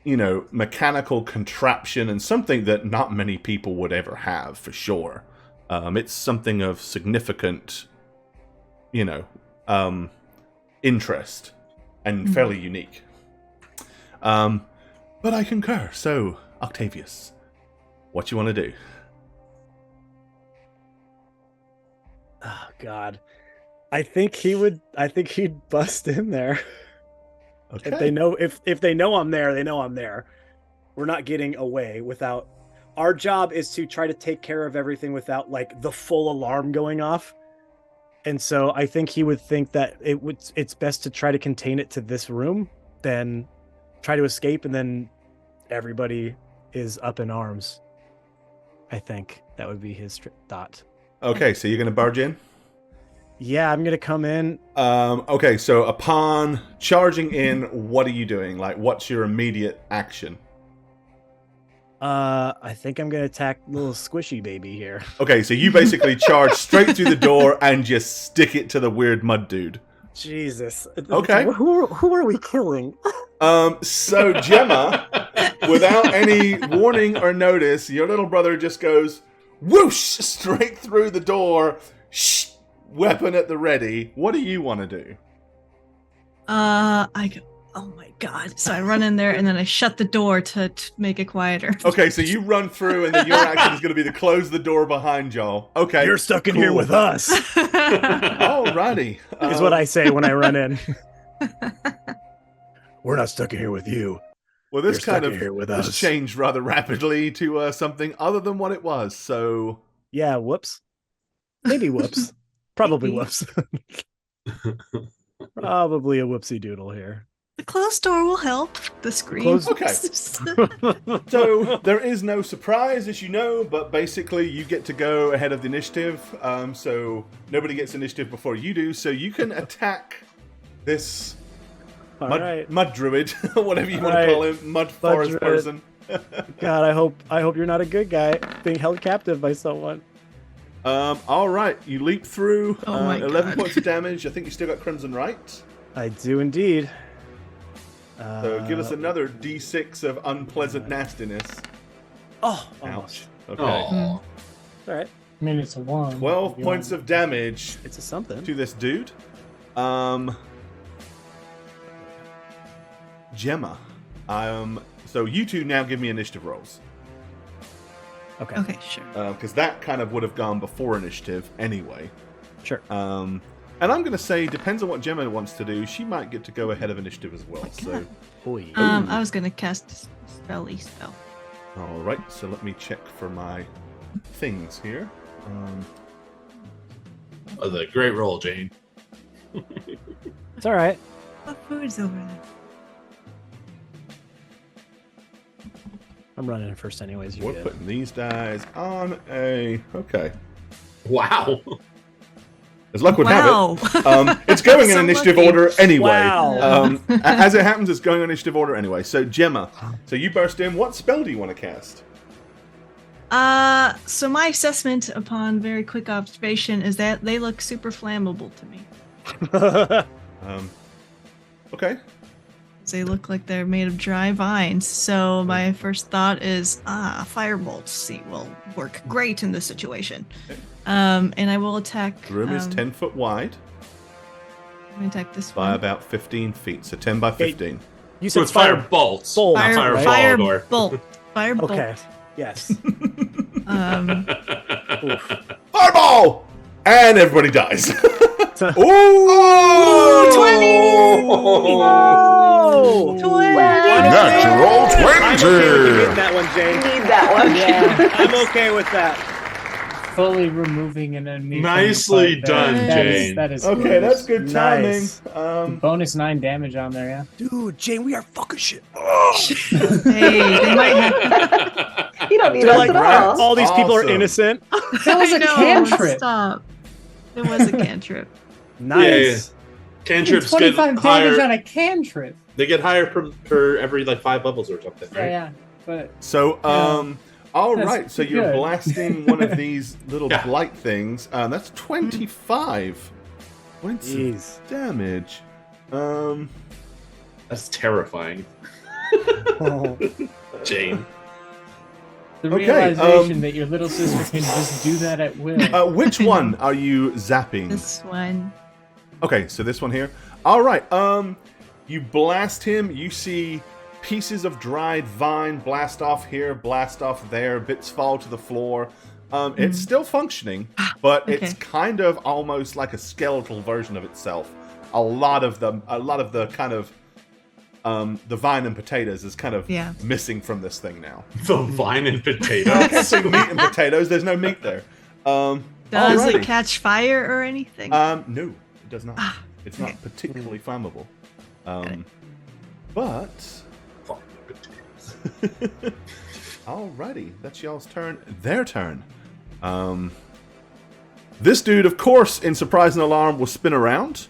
mechanical contraption and something that not many people would ever have, for sure. It's something of significant, interest and fairly unique. But I concur. So, Octavius, what you want to do? Oh God, I think he'd bust in there. Okay. If they know I'm there, they know I'm there. We're not getting away without. Our job is to try to take care of everything without like the full alarm going off. And so I think he would think that it's best to try to contain it to this room than try to escape, and then everybody is up in arms. I think that would be his thought. Okay, so you're going to barge in? Yeah, I'm gonna come in. Okay, so upon charging in, what are you doing? Like, what's your immediate action? I think I'm gonna attack little squishy baby here. Okay, so you basically charge straight through the door and just stick it to the weird mud dude. Jesus. Okay. Who are we killing? So Gemma, without any warning or notice, your little brother just goes whoosh straight through the door, weapon at the ready. What do you want to do? I go, oh my god. So I run in there and then I shut the door to make it quieter. Okay, so you run through and then your action is going to be to close the door behind y'all. Okay. You're stuck in here with us. Alrighty. Is what I say when I run in. We're not stuck in here with you. Well, this You're stuck kind in of here with has us. changed rather rapidly to something other than what it was. So Yeah, whoops. Maybe whoops. Probably Maybe. whoops. Probably a whoopsie doodle here. The closed door will help. The scream. Closed- Okay. So there is no surprise, as you know, but basically you get to go ahead of the initiative. So nobody gets initiative before you do. So you can attack this All mud, right. mud druid, whatever you want to Right. call him, mud forest druid. person. God, I hope you're not a good guy being held captive by someone. All right, you leap through. Oh my 11 God. points of damage. I think you still got crimson, right? I do indeed. So give us another d6 of unpleasant nastiness. Oh, Ouch. almost. Okay. Aw. All right. I mean, it's a 1. 12 points of damage It's a something. to this dude. Gemma. So you two now give me initiative rolls. Okay. Okay, sure. Because that kind of would have gone before initiative anyway. Sure. And I'm going to say, depends on what Gemma wants to do, she might get to go ahead of initiative as well. So, Boy. I was gonna cast a spell. all right. So let me check for my things here. Oh, the great roll, Jane. It's all right. What food's over there? I'm running first anyways. You're We're good. putting these dice on a... Okay. Wow. As luck would Wow. have it, it's going in So initiative lucky. order anyway. Wow. As it happens, it's going in initiative order anyway. So, Gemma, so you burst in. What spell do you want to cast? So my assessment upon very quick observation is that they look super flammable to me. Okay. They look like they're made of dry vines. So my first thought is, firebolt will work great in this situation. Okay. And I will attack. The room is 10 foot wide I'm gonna attack this by one. about 15 feet. So 10 by 15. You So said it's fire bolts. bolt, not Fire, fire fire or... bolt. Fire bolt. Okay. Yes. Oof. Fireball! And everybody dies. Ooh! Ooh, 20! Oh! 20! Natural I'm okay with you 20! getting that one, Jane. Need that one. Yeah. I'm okay with that. Fully removing an enemy. from the Nicely fight there. done, That is- Jane. that is Okay, good. that's good timing. Nice. Bonus 9 damage on there, yeah. Dude, Jane, we are fucking shit. Hey, they might have. You don't need They're us like, at all. all these people are Awesome. innocent. That was I a know, cantrip. Stop. It was a cantrip. Nice. Cantrips get 25 damage higher. on a cantrip. They get higher per every like 5 bubbles or something, Yeah, right? yeah. But So, all That's right. So you're good. blasting one of these little Yeah. blight things. That's 25 points of Jeez. damage. That's terrifying, Oh. Jane. the Okay, realization that your little sister can just do that at will. Which one are you zapping? This one. Okay, so this one here. All right. You blast him. You see pieces of dried vine blast off here, blast off there. Bits fall to the floor. It's still functioning, but it's Okay. kind of almost like a skeletal version of itself. A lot of the kind of the vine and potatoes is kind of Yeah. missing from this thing now. The vine and I can't potatoes. say meat and potatoes. There's no meat there. Does alrighty. it catch fire or anything? No, it does not. Ah, It's okay. not particularly flammable. Okay. But Vine and potatoes. alrighty, that's y'all's turn. Their turn. This dude, of course, in surprise and alarm, will spin around.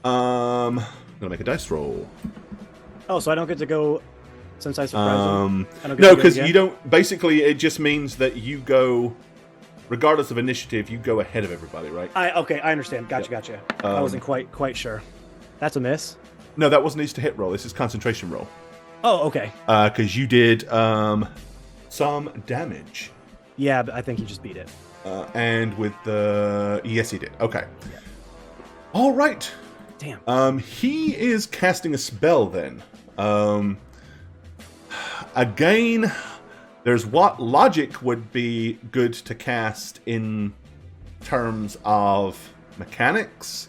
I'm gonna make a dice roll. Oh, so I don't get to go since I surprised him? I don't get No, to go because again? you don't. Basically, it just means that you go, regardless of initiative, you go ahead of everybody, right? Okay, I understand. Gotcha. I wasn't quite sure. That's a miss. No, that wasn't easy to hit roll. This is concentration roll. Oh, okay. Because you did some damage. Yeah, but I think he just beat it. And with the... Yes, he did. Okay. Yeah. All right. Damn. He is casting a spell then. Again, there's what logic would be good to cast in terms of mechanics,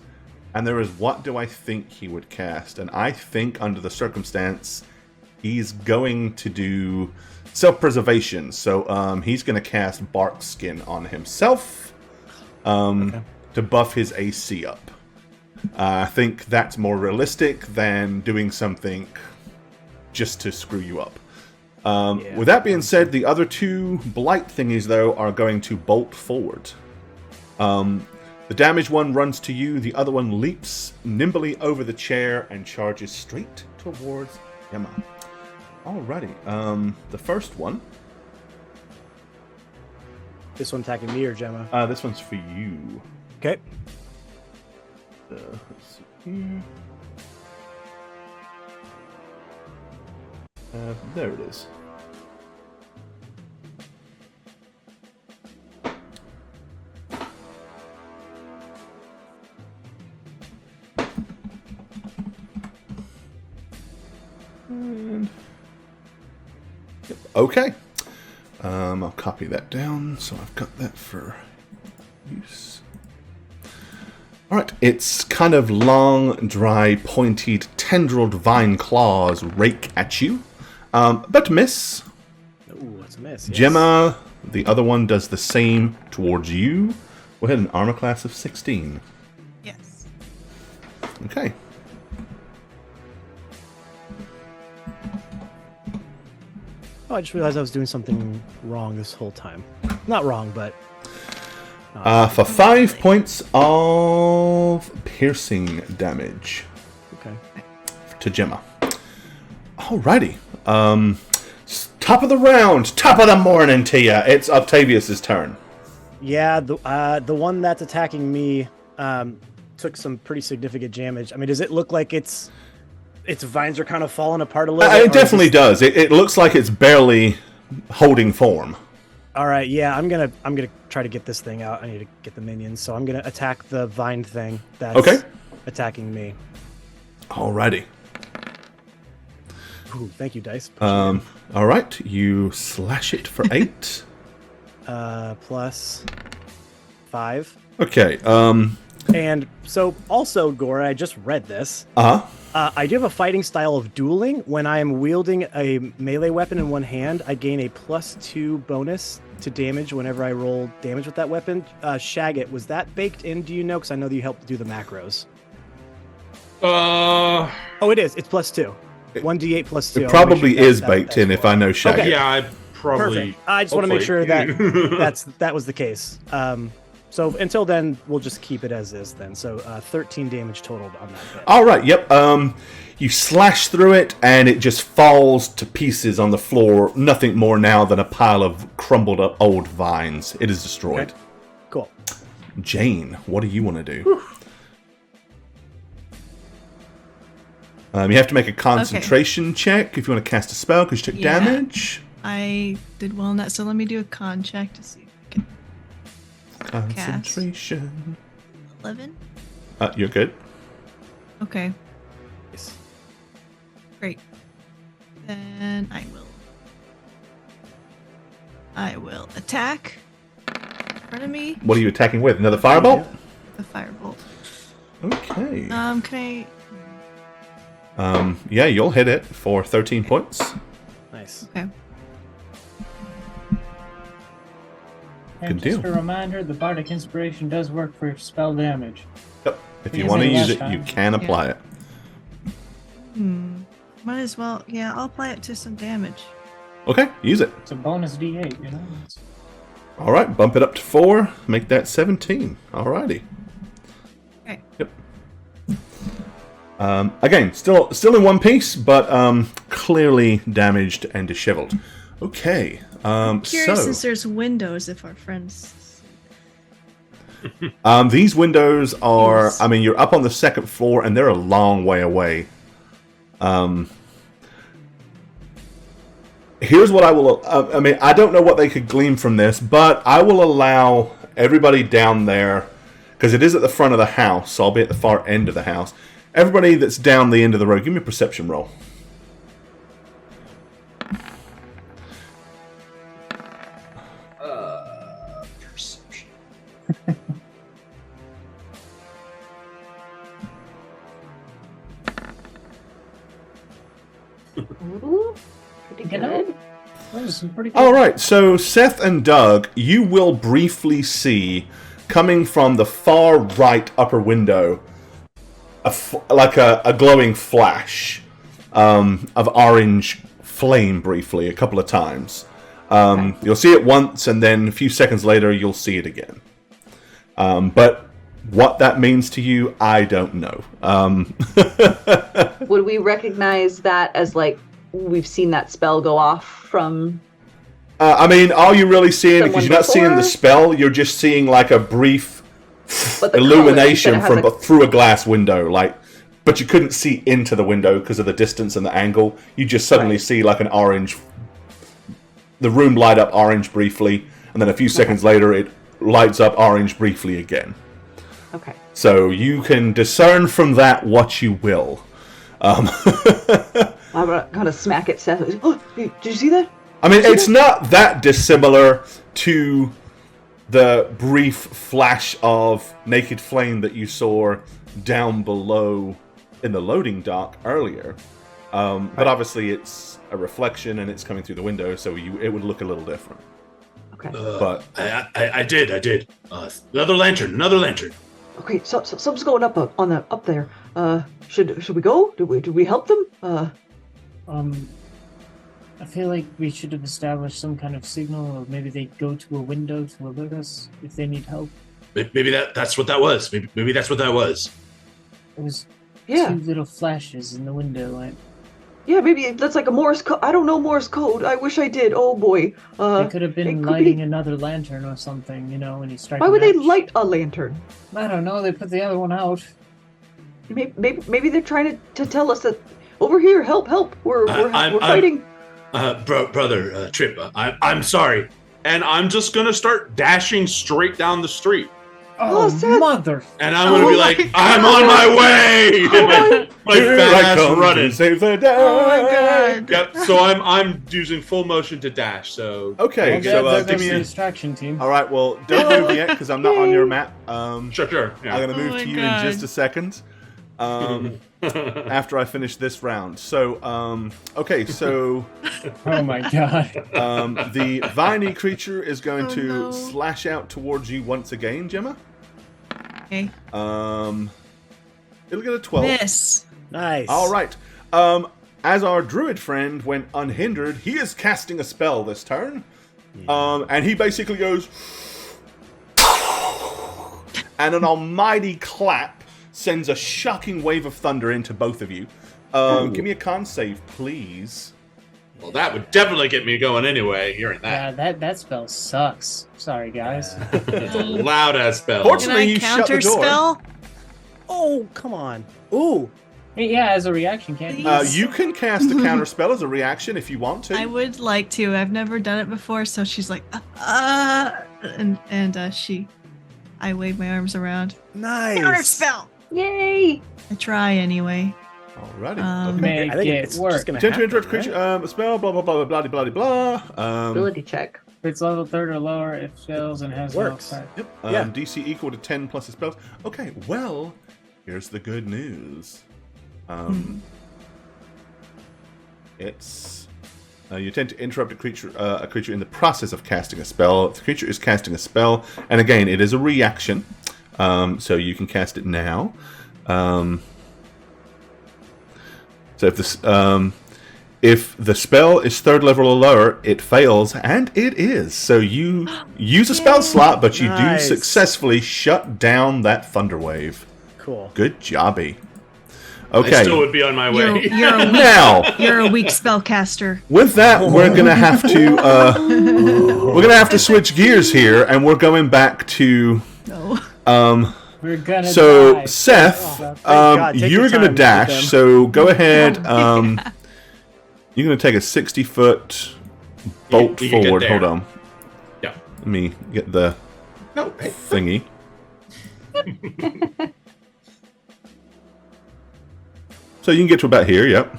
and there is what do I think he would cast. And I think under the circumstance, he's going to do self-preservation. So he's going to cast Bark Skin on himself to buff his AC up. I think that's more realistic than doing something just to screw you up. With that being said, the other two blight thingies, though, are going to bolt forward. The damaged one runs to you. The other one leaps nimbly over the chair and charges straight towards Emma. Alrighty. The first one. This one attacking me or Gemma? This one's for you. Okay. Let's see here. There it is. And... Okay. I'll copy that down, so I've got that for use. Alright, its kind of long, dry, pointed, tendrilled vine claws rake at you. But miss. Ooh, that's a miss. Yes. Gemma, the other one, does the same towards you. Go ahead, an armor class of 16. Yes. Okay. Oh, I just realized I was doing something wrong this whole time. Not wrong, but... For 5 points of piercing damage Okay. to Gemma. Alrighty. Top of the round, top of the morning to you. It's Octavius's turn. Yeah, the one that's attacking me took some pretty significant damage. I mean, does it look like its vines are kind of falling apart a little bit? It definitely does. It looks like it's barely holding form. All right, yeah, I'm gonna try to get this thing out. I need to get the minions, so I'm gonna attack the vine thing that's attacking me. Alrighty. Ooh, thank you, dice. All right, you slash it for 8. Plus 5. Okay. And so, also, Gore, I just read this. I do have a fighting style of dueling. When I am wielding a melee weapon in one hand, I gain a +2 bonus to damage whenever I roll damage with that weapon. Shagget, was that baked in? Do you know? Because I know that you helped do the macros. Oh, it is. It's +2. 1d8 plus 2. It probably is baked in if I know Shaggy. Okay. Yeah, I probably. Perfect. I just want to make sure that that was the case. So until then, we'll just keep it as is then. So 13 damage total on that hit. All right, yep. You slash through it, and it just falls to pieces on the floor. Nothing more now than a pile of crumbled up old vines. It is destroyed. Okay. Cool. Jane, what do you want to do? You have to make a concentration check if you want to cast a spell because you took damage. I did well in that, so let me do a con check to see if I can. Concentration. 11? You're good. Okay, Nice. great. Then I will attack in front of me. What are you attacking with? Another firebolt? The firebolt. Okay. Can Yeah, you'll hit it for 13 points. Nice. I? Okay. And Good just deal. a reminder, the Bardic Inspiration does work for spell damage. Yep. If you Using want to it use last it, you time. can apply it. Might as well. Yeah, I'll apply it to some damage. Okay, use it. It's a bonus D8, you know? All right, bump it up to 4. Make that 17. All righty. Okay. Yep. Again, still in one piece, but clearly damaged and disheveled. Okay. Curious, so since there's windows, if our friends. these windows are. Yes. I mean, you're up on the second floor, and they're a long way away. Here's what I will. I mean, I don't know what they could glean from this, but I will allow everybody down there, because it is at the front of the house, so I'll be at the far end of the house. Everybody that's down the end of the road, give me a perception roll. Perception. Ooh, pretty You know, good. that was some pretty good. All right, so Seth and Doug, you will briefly see, coming from the far right upper window, like a glowing flash of orange flame briefly, a couple of times. You'll see it once, and then a few seconds later, you'll see it again. But what that means to you, I don't know. Would we recognize that as like we've seen that spell go off from? I mean, all you're really seeing, Someone because you're not seeing the before? spell, you're just seeing like a brief But the illumination color, that it has through a glass window, but you couldn't see into the window because of the distance and the angle. You just suddenly Right. see like an orange. The room light up orange briefly, and then a few seconds later, it lights up orange briefly again. Okay. So you can discern from that what you will. I'm gonna smack it, Seth. Oh, hey, did you see that? I mean, it's not that dissimilar to the brief flash of naked flame that you saw down below in the loading dock earlier. But obviously it's a reflection and it's coming through the window, so it would look a little different. Okay. But I did. Another lantern. Okay. So something's going up there. Should we go? Do we help them? I feel like we should have established some kind of signal, or maybe they go to a window to alert us if they need help. Maybe that's what that was. Maybe that's what that was. It was Yeah. 2 little flashes in the window. Yeah. Maybe that's like a Morse code. I don't know Morse code. I wish I did. Oh boy. They could have it been could lighting be- another lantern or something, when he strikes. Why would they light a lantern? I don't know. They put the other one out. Maybe they're trying to tell us that over here, help! We're fighting. Brother Trip, I'm sorry, and I'm just gonna start dashing straight down the street, Oh, Seth. mother! and I'm gonna be like, I'm on my way. And my here fat I ass come running. to save the day. Oh my god. Yep. So I'm using full motion to dash. So Okay, Well, so that's give the me a... distraction team. All right, well, don't move yet because I'm not on your map. sure. I'm Yeah. going to move Oh to my you God. in just a second. After I finish this round. So, okay, so Oh my god! the viney creature is going Oh, to no. slash out towards you once again, Gemma. Okay. It'll get a 12. Miss. Nice. All right. As our druid friend went unhindered, he is casting a spell this turn. And he basically goes... and an almighty clap sends a shocking wave of thunder into both of you. Give me a con save, please. Well, that would definitely get me going anyway. Hearing Yeah, that that spell sucks. Sorry, guys. it's a loud ass spell. Can Fortunately, I you shut the counter door. spell? Oh, come on. Ooh. Yeah, as a reaction, can't you? You can cast a counter spell as a reaction if you want to. I would like to. I've never done it before, so she's like, and I wave my arms around. Nice. Counter spell. Yay! I try anyway. Alrighty. Um, okay. Make I think it it's work. just going to Attempt to happen, interrupt creature, right? a spell, blah, blah, blah, blah, blah, blah, blah. Ability check. If it's level 3rd or lower, it fails and has no Works. effect. Yep. Yeah. DC equal to 10 plus the spells. Okay, well, here's the good news. It's you attempt to interrupt a creature in the process of casting a spell. If the creature is casting a spell, and again, it is a reaction, so you can cast it now. So if this, If the spell is 3rd level or lower, it fails, and it is. So you use a spell slot, but you Nice. do successfully shut down that thunder wave. Cool. Good jobby. I Okay, still would be on my way. You're a weak spellcaster. with that, we're gonna have to switch gears here, and we're going back to No. We're gonna So die. Seth, Oh, God, take you're your gonna time, dash. them. So go ahead. You're gonna take a 60-foot bolt we can get forward. there. Hold on. Yeah. Let me get the No, hey. thingy. So you can get to about here. Yep.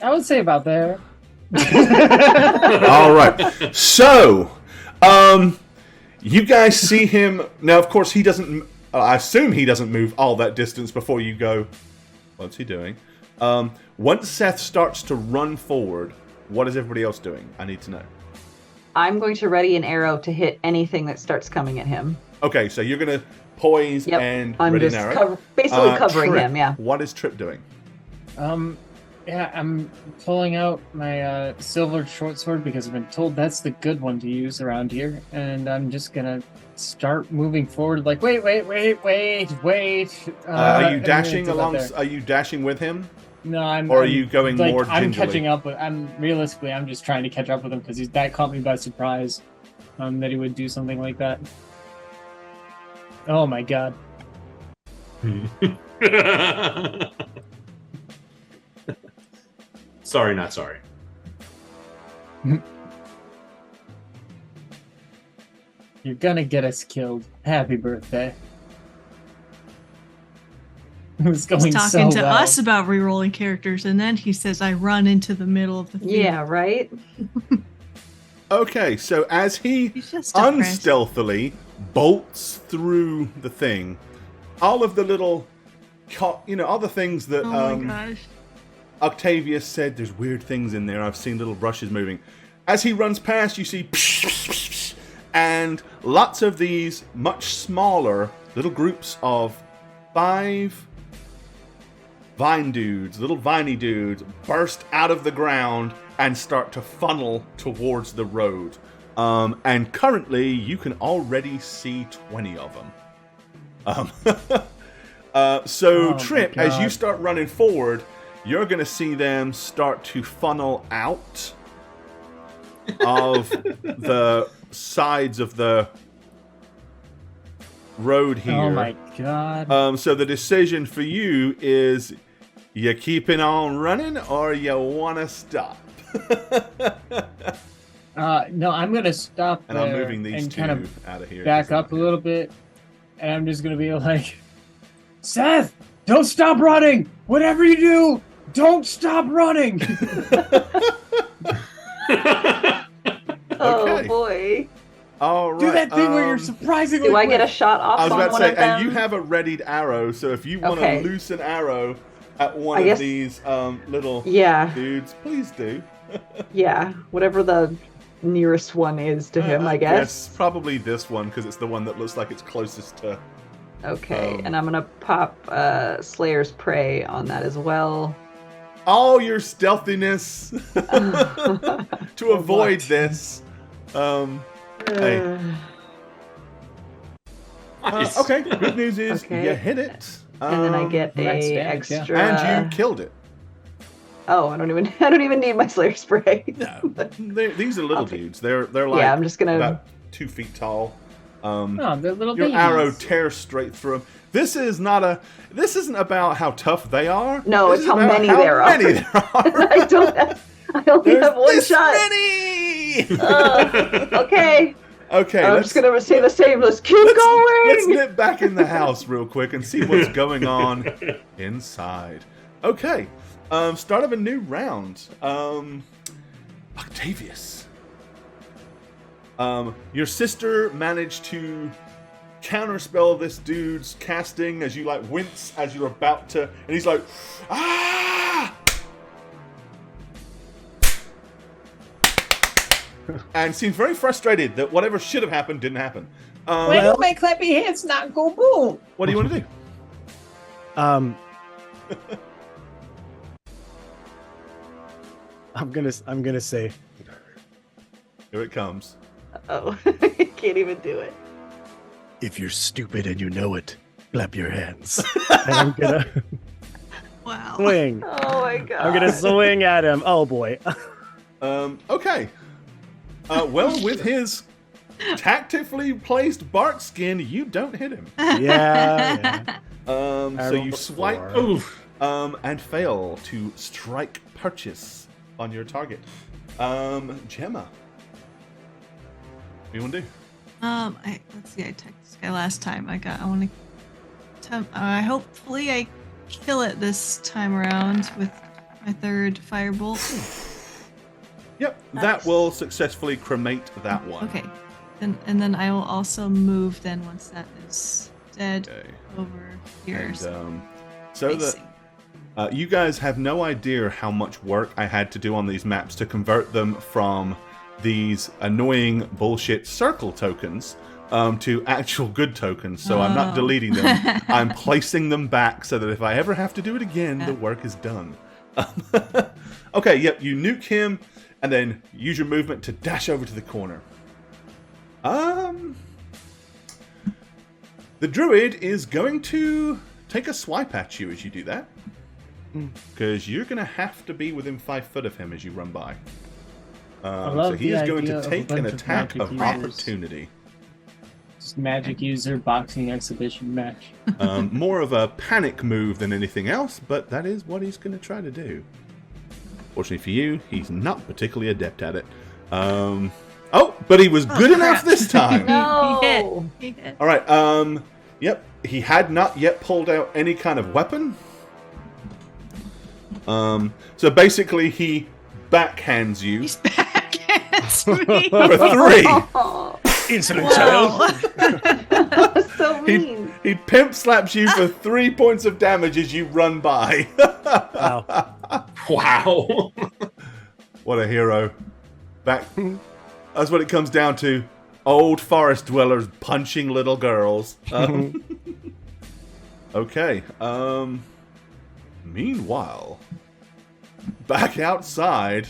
I would say about there. All right. So, you guys see him now. Of course, he doesn't. I assume he doesn't move all that distance before you go. What's he doing? Once Seth starts to run forward, what is everybody else doing? I need to know. I'm going to ready an arrow to hit anything that starts coming at him. Okay, so you're gonna poise Yep. and I'm ready just an arrow. basically covering Trip, him. Yeah. What is Trip doing? Yeah, I'm pulling out my silver short sword because I've been told that's the good one to use around here, and I'm just gonna start moving forward. Like, wait. Are you and dashing it's about along? there. Are you dashing with him? No, I'm. Or are I'm, you going like, more I'm gingerly? catching up with. I'm realistically, I'm just trying to catch up with him because that caught me by surprise. That he would do something like that. Oh my god! Sorry, not sorry. You're gonna get us killed. Happy birthday. It was going He's talking so to well. us about rerolling characters, and then he says, "I run into the middle of the field." Yeah. Right. Okay, so as he He's just a friend. unstealthily bolts through the thing, all of the little, all the things that Oh my gosh. Octavius said, there's weird things in there. I've seen little brushes moving. As he runs past, you see, and lots of these much smaller little groups of 5 vine dudes, little viney dudes, burst out of the ground and start to funnel towards the road. And currently, you can already see 20 of them. So, Oh, Trip, my as you God. start running forward, you're going to see them start to funnel out of the sides of the road here. Oh my god! So the decision for you is, you keeping on running or you want to stop? No, I'm gonna stop And there I'm moving these and two kind of out of here. back up a little bit, and I'm just gonna be like, Seth, don't stop running. Whatever you do, don't stop running. Oh Okay. boy. All right. Do that thing where you're surprisingly. Do I get a quick. shot off I was on about to one say, of them? and you have a readied arrow, so if you want to Okay. loose an arrow at one I of guess- these little Yeah. dudes, please do. Yeah. Whatever the nearest one is to him, I guess. Probably this one, because it's the one that looks like it's closest to... Okay, and I'm gonna pop Slayer's Prey on that as well. all your stealthiness to avoid this. Hey. Nice. Okay, good news is Okay. you hit it. And then I get Max a damage, yeah. extra. And you killed it. Oh, I don't even need my Slayer Spray. No, these are little I'll take- dudes. They're like Yeah, I'm just gonna. about 2 feet tall. Oh, they're little Your babies. arrow tears straight through them. This isn't about how tough they are. No, This it's is how about many there are. many there are. I only There's have one this shot. many. Okay. Okay, I'm let's, just gonna say the same. Let's keep let's going. nip back in the house real quick and see what's going on inside. Okay, start of a new round. Octavius. Your sister managed to counterspell this dude's casting as you like wince as you're about to, and he's like, ah! And seems very frustrated that whatever should have happened didn't happen. Why do my clappy hands not go boom? What do you want to do? I'm gonna say, Here it comes. Oh, I can't even do it. if you're stupid and you know it, clap your hands. And I'm gonna Wow. swing. Oh my god. I'm gonna swing at him. Oh boy. Okay. Well, with his tactically placed bark skin, you don't hit him. Yeah. So you rolled a swipe 4. Oof. and fail to strike purchase on your target. Gemma. What do you want to do? Let's see. I attacked this guy last time. I want to. Hopefully, I kill it this time around with my third firebolt. Yep, that Nice. will successfully cremate that one. Okay. Then I will also move. Then once that is dead, Okay. over here. And, so so that facing. you guys have no idea how much work I had to do on these maps to convert them from these annoying bullshit circle tokens to actual good tokens. So I'm not Oh. deleting them. I'm placing them back so that if I ever have to do it again, the work is done. Okay, yep, you nuke him and then use your movement to dash over to the corner. The druid is going to take a swipe at you as you do that. Because you're going to have to be within 5 foot of him as you run by. love So he the is going idea to of a take an bunch of attack magic of users. opportunity. Just magic user boxing exhibition match. More of a panic move than anything else, but that is what he's going to try to do. Fortunately for you, he's not particularly adept at it. Oh, but he was good enough crap. this time. No. He hit. All right. Yep. He had not yet pulled out any kind of weapon. So basically, he backhands you He's back at me. for 3. Oh, Insolent Wow. that's so mean. He pimp slaps you for 3 points of damage as you run by. Wow. Wow. What a hero. That's what it comes down to. Old forest dwellers punching little girls. Okay. Meanwhile, back outside.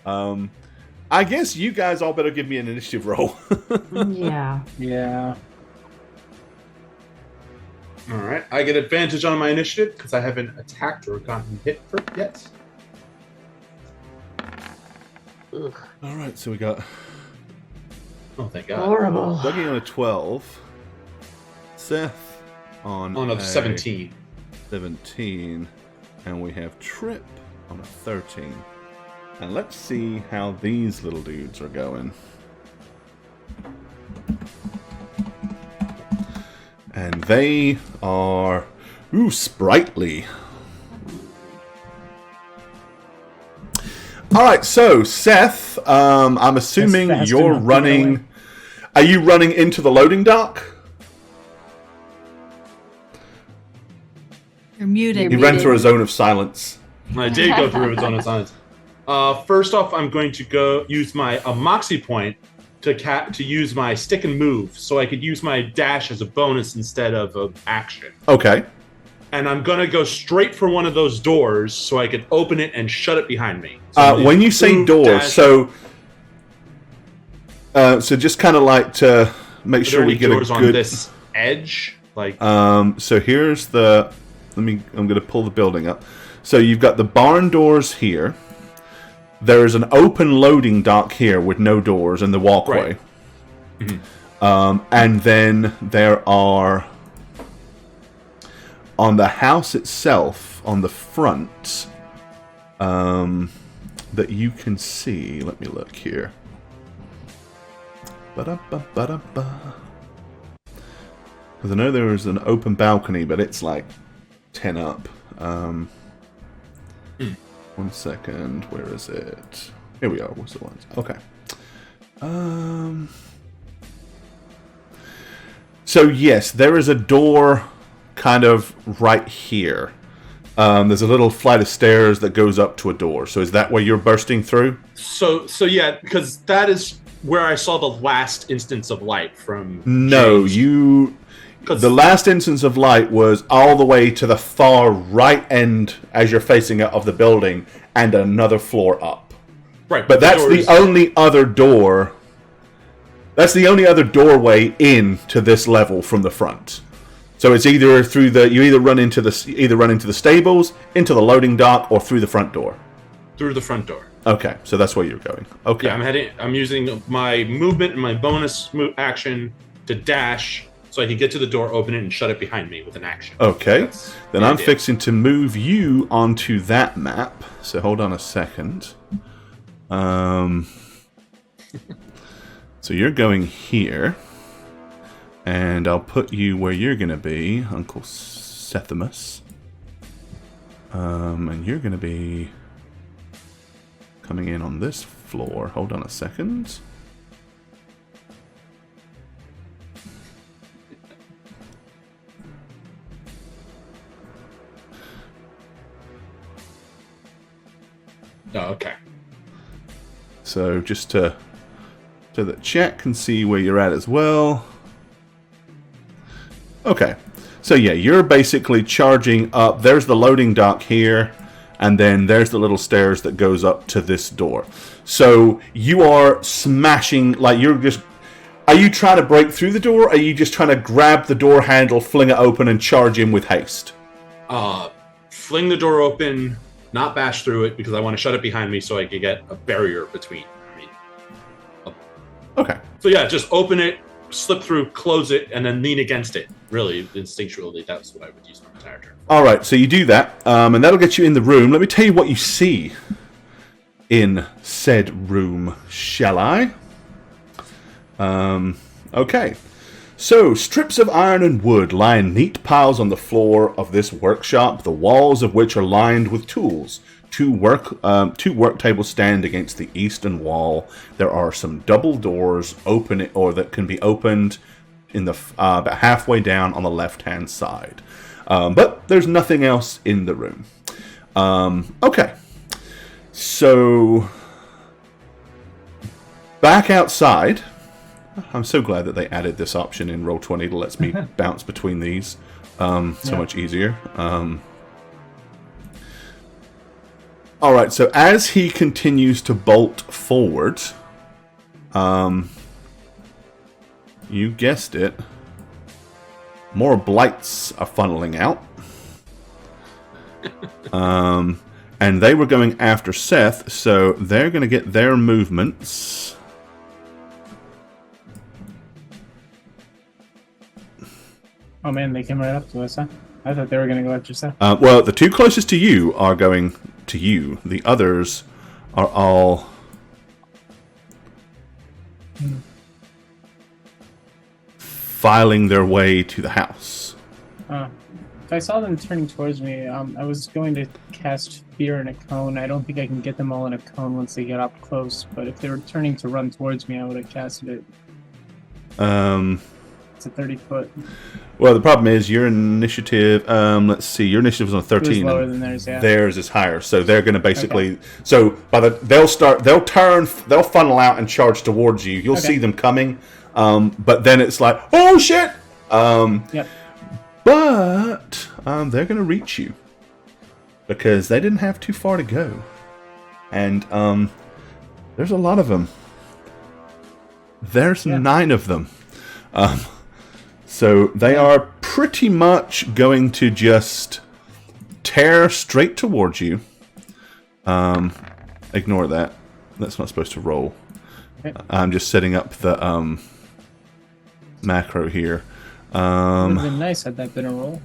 I guess you guys all better give me an initiative roll. Yeah. Yeah. All right. I get advantage on my initiative because I haven't attacked or gotten hit yet. Ugh. All right, so we got Oh, thank God. Horrible. Dougie on a 12. Seth on On a a 17. 17. And we have Trip on a 13. And let's see how these little dudes are going. And they are... Ooh, sprightly. Alright, so Seth, I'm assuming That's fast you're enough to get running... away. Are you running into the loading dock? You're muted. He ran through a zone of silence. I did go through its own science. First off, I'm going to go use my moxie point to use my stick and move, so I could use my dash as a bonus instead of an action. Okay. And I'm gonna go straight for one of those doors so I could open it and shut it behind me. So I'm When gonna you say move, door, dash. so just kind of like to make Are sure there we any get a doors on good. this edge? Like, So here's the. I'm going to pull the building up. So you've got the barn doors here. There's an open loading dock here with no doors and the walkway. Right. And then there are on the house itself, on the front, that you can see. Let me look here. Ba-da-ba-ba-da-ba. Because I know there is an open balcony, but it's like 10 up. 1 second. Where is it? Here we are. What's the ones? Okay. So yes, there is a door kind of right here. There's a little flight of stairs that goes up to a door. So is that where you're bursting through? so yeah, because that is where I saw the last instance of light from. No, James. The last instance of light was all the way to the far right end as you're facing it of the building and another floor up. Right. But that's the only other door. That's the only other doorway in to this level from the front. So it's either through you either run into the stables, into the loading dock, or through the front door. Through the front door. Okay, so that's where you're going. Okay. Yeah, I'm using my movement and my bonus action to dash, so I can get to the door, open it, and shut it behind me with an action. Okay. Then I'm fixing to move you onto that map. So hold on a second. So you're going here. And I'll put you where you're going to be, Uncle Sethimus. And you're going to be coming in on this floor. Hold on a second. Oh, okay. So just so that chat can see where you're at as well. Okay, so yeah, you're basically charging up. There's the loading dock here, and then there's the little stairs that goes up to this door. So you are smashing, like you're just... Are you trying to break through the door, or are you just trying to grab the door handle, fling it open, and charge in with haste? Fling the door open, not bash through it, because I want to shut it behind me so I can get a barrier between. Okay. So yeah, just open it, slip through, close it, and then lean against it. Really, instinctually, that's what I would use my entire turn. All right, so you do that, and that'll get you in the room. Let me tell you what you see in said room, shall I? Okay. So, strips of iron and wood lie in neat piles on the floor of this workshop, the walls of which are lined with tools. Two work tables stand against the eastern wall. There are some double doors that can be opened in the about halfway down on the left-hand side. But there's nothing else in the room. Okay. So, back outside. I'm so glad that they added this option in Roll20 that lets me bounce between these. Much easier. Alright, so as he continues to bolt forward, you guessed it, more blights are funneling out. And they were going after Seth, so they're going to get their movements. Oh man, they came right up to us, huh? I thought they were going to go after Seth. Well, the two closest to you are going to you. The others are all... filing their way to the house. If I saw them turning towards me, I was going to cast Fear in a cone. I don't think I can get them all in a cone once they get up close, but if they were turning to run towards me, I would have casted it. It's a 30-foot. Well, the problem is your initiative. Let's see, your initiative is on 13. It was lower than theirs, yeah. Theirs is higher, so they're going to basically. Okay. So they'll funnel out and charge towards you. You'll see them coming, but then it's like, oh shit! Yep. But they're going to reach you because they didn't have too far to go, and there's a lot of them. There's 9 of them. So they are pretty much going to just tear straight towards you. Ignore that. That's not supposed to roll. Okay. I'm just setting up the macro here. It would have been nice had that been a roll.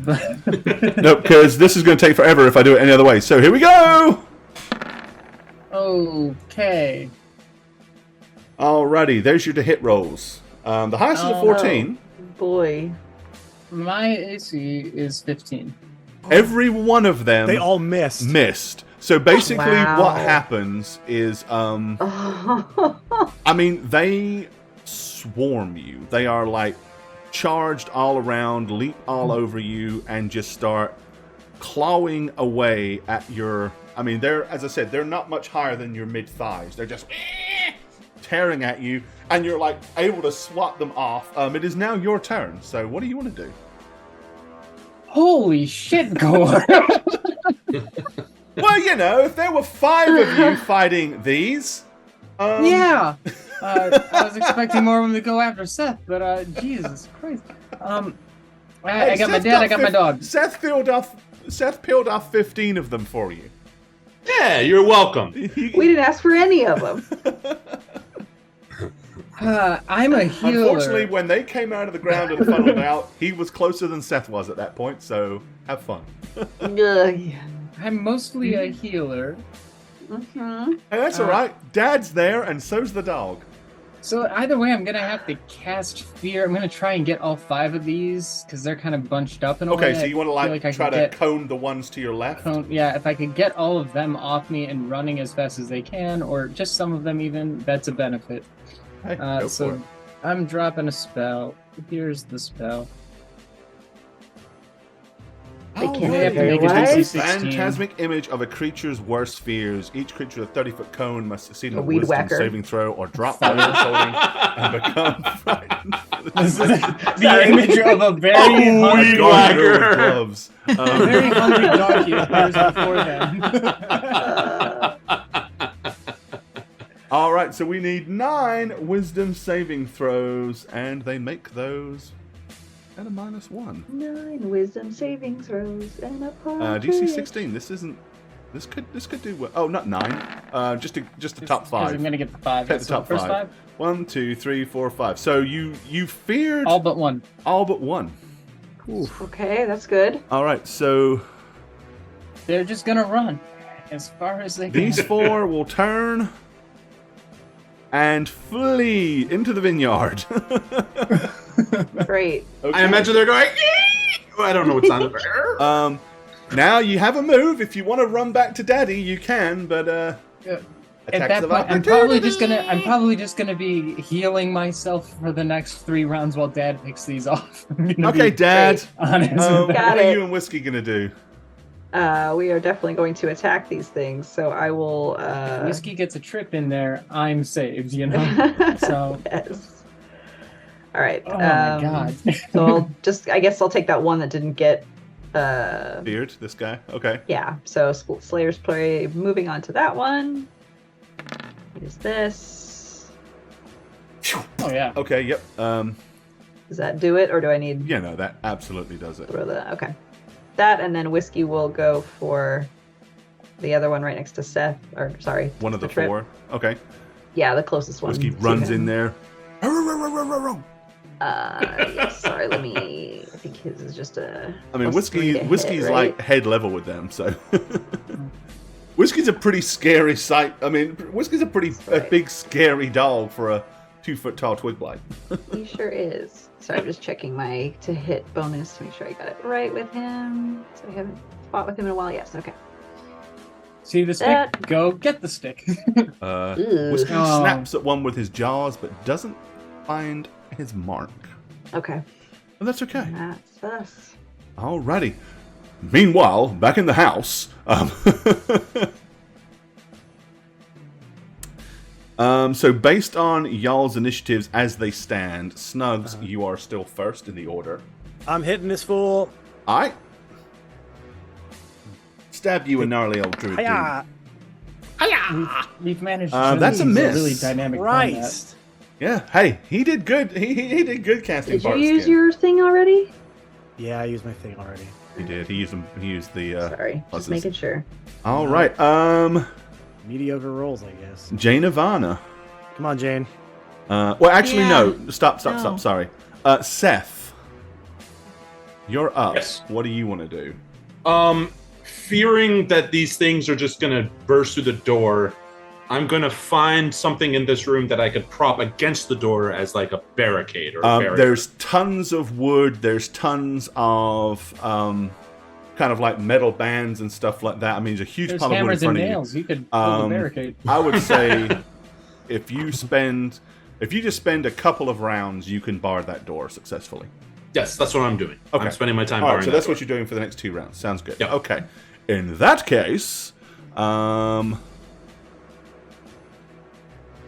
Nope, because this is going to take forever if I do it any other way. So here we go! Okay. Alrighty, there's your to hit rolls. The highest is a 14. Boy. My AC is 15. Every one of them... They all missed. So basically what happens is... I mean, they swarm you. They are like charged all around, leap all over you, and just start clawing away at your... I mean, as I said, they're not much higher than your mid-thighs. They're just... tearing at you, and you're like able to swat them off. It is now your turn. So what do you want to do? Holy shit, Gore! Well, you know, if there were 5 of you fighting these, Yeah. I was expecting more of them to go after Seth, but Jesus Christ. I got my dad. I got my dog. Seth peeled off 15 of them for you. Yeah, you're welcome. We didn't ask for any of them. I'm a healer. Unfortunately, when they came out of the ground and funneled out, he was closer than Seth was at that point, so have fun. I'm mostly a healer. Mm-hmm. Hey, that's alright. Dad's there, and so's the dog. So either way, I'm going to have to cast Fear. I'm going to try and get all 5 of these, because they're kind of bunched up in a way. Okay, so you want to try to cone the ones to your left? Yeah, if I could get all of them off me and running as fast as they can, or just some of them even, that's a benefit. Hey, go So for it. I'm dropping a spell. Here's the spell. They can't They have to hear make a what? DC A 16. phantasmic image of a creature's worst fears. Each creature with a 30-foot cone must succeed in A a weed wisdom whacker. saving throw or drop down its holding and become frightened. This is the image of a very Oh, hungry weed Dog whacker. with gloves. A very hungry dog here appears before them. All right, so we need 9 wisdom saving throws, and they make those at a -1. 9 wisdom saving throws and a DC 16. This could do well. Oh, not 9. Just the top Because 5. I'm gonna get the 5. Take the top first 5. 1, 2, 3, 4, 5. So you feared All but one. all but one. Okay, that's good. All right, so They're just gonna run as far as they can. these 4 will turn and flee into the vineyard. Great. Okay. I imagine they're going. "Yee!" I don't know what sound. Now you have a move. If you want to run back to Daddy, you can. But At attacks that of point, I'm probably opportunity. just gonna be healing myself for the next 3 rounds while Dad picks these off. I'm gonna Okay, be Dad. honest. Got What are it. you and Whiskey gonna do? We are definitely going to attack these things, so I will. Whiskey gets a trip in there, I'm saved. You know. So. Yes. All right. Oh my god. So I guess I'll take that one that didn't get. Beard, this guy. Okay. Yeah. So Slayer's play. Moving on to that one. Is this? Oh yeah. Okay. Yep. Does that do it, or do I need Yeah. No, that absolutely does it. throw the? Okay. That, and then Whiskey will go for the other one right next to Seth. Or sorry, One of the Trip. 4. Okay. Yeah, the closest one. Whiskey to runs him. in there. Yes, sorry, let me. I think his is just a. I mean, +3 to hit, Whiskey's right? like head level with them, so. Whiskey's a pretty scary sight. I mean, Whiskey's a right. big, scary dog for a 2-foot tall twig blight. He sure is. Sorry, I'm just checking my to hit bonus to make sure I got it right with him. So I haven't fought with him in a while. Yes, okay. See the stick? That- Go get the stick. Whiskey Oh. snaps at one with his jaws, but doesn't find his mark. Okay, And that's okay. that's us. Alrighty. Meanwhile, back in the house, so based on y'all's initiatives as they stand, Snugs, you are still first in the order. I'm hitting this fool. Alright. Stab you a gnarly old druid. dude. Hiya! We've managed to That's a use miss. really dynamic combat. Christ. Yeah, hey, he did good. He did good casting Did you Bart use Skin. your thing already? Yeah, I used my thing already. He did. He used the Sorry, just pluses. making sure. All right. Mediocre rolls, I guess. Jane Ivana. Come on, Jane. Well, actually, Yeah. no. Stop. No. Sorry. Seth, you're up. Yes. What do you want to do? Fearing that these things are just gonna burst through the door, I'm gonna find something in this room that I could prop against the door as like a barricade or a barrier. There's tons of wood. There's tons of kind of like metal bands and stuff like that. I mean, there's a huge There's pile of wood in hammers and front of you. nails. You could pull the barricade. I would say if you just spend a couple of rounds, you can bar that door successfully. Yes, that's what I'm doing. Okay. I'm spending my time All right, barring so that that's door. what you're doing for the next 2 rounds. Sounds good. Yeah. Okay. In that case,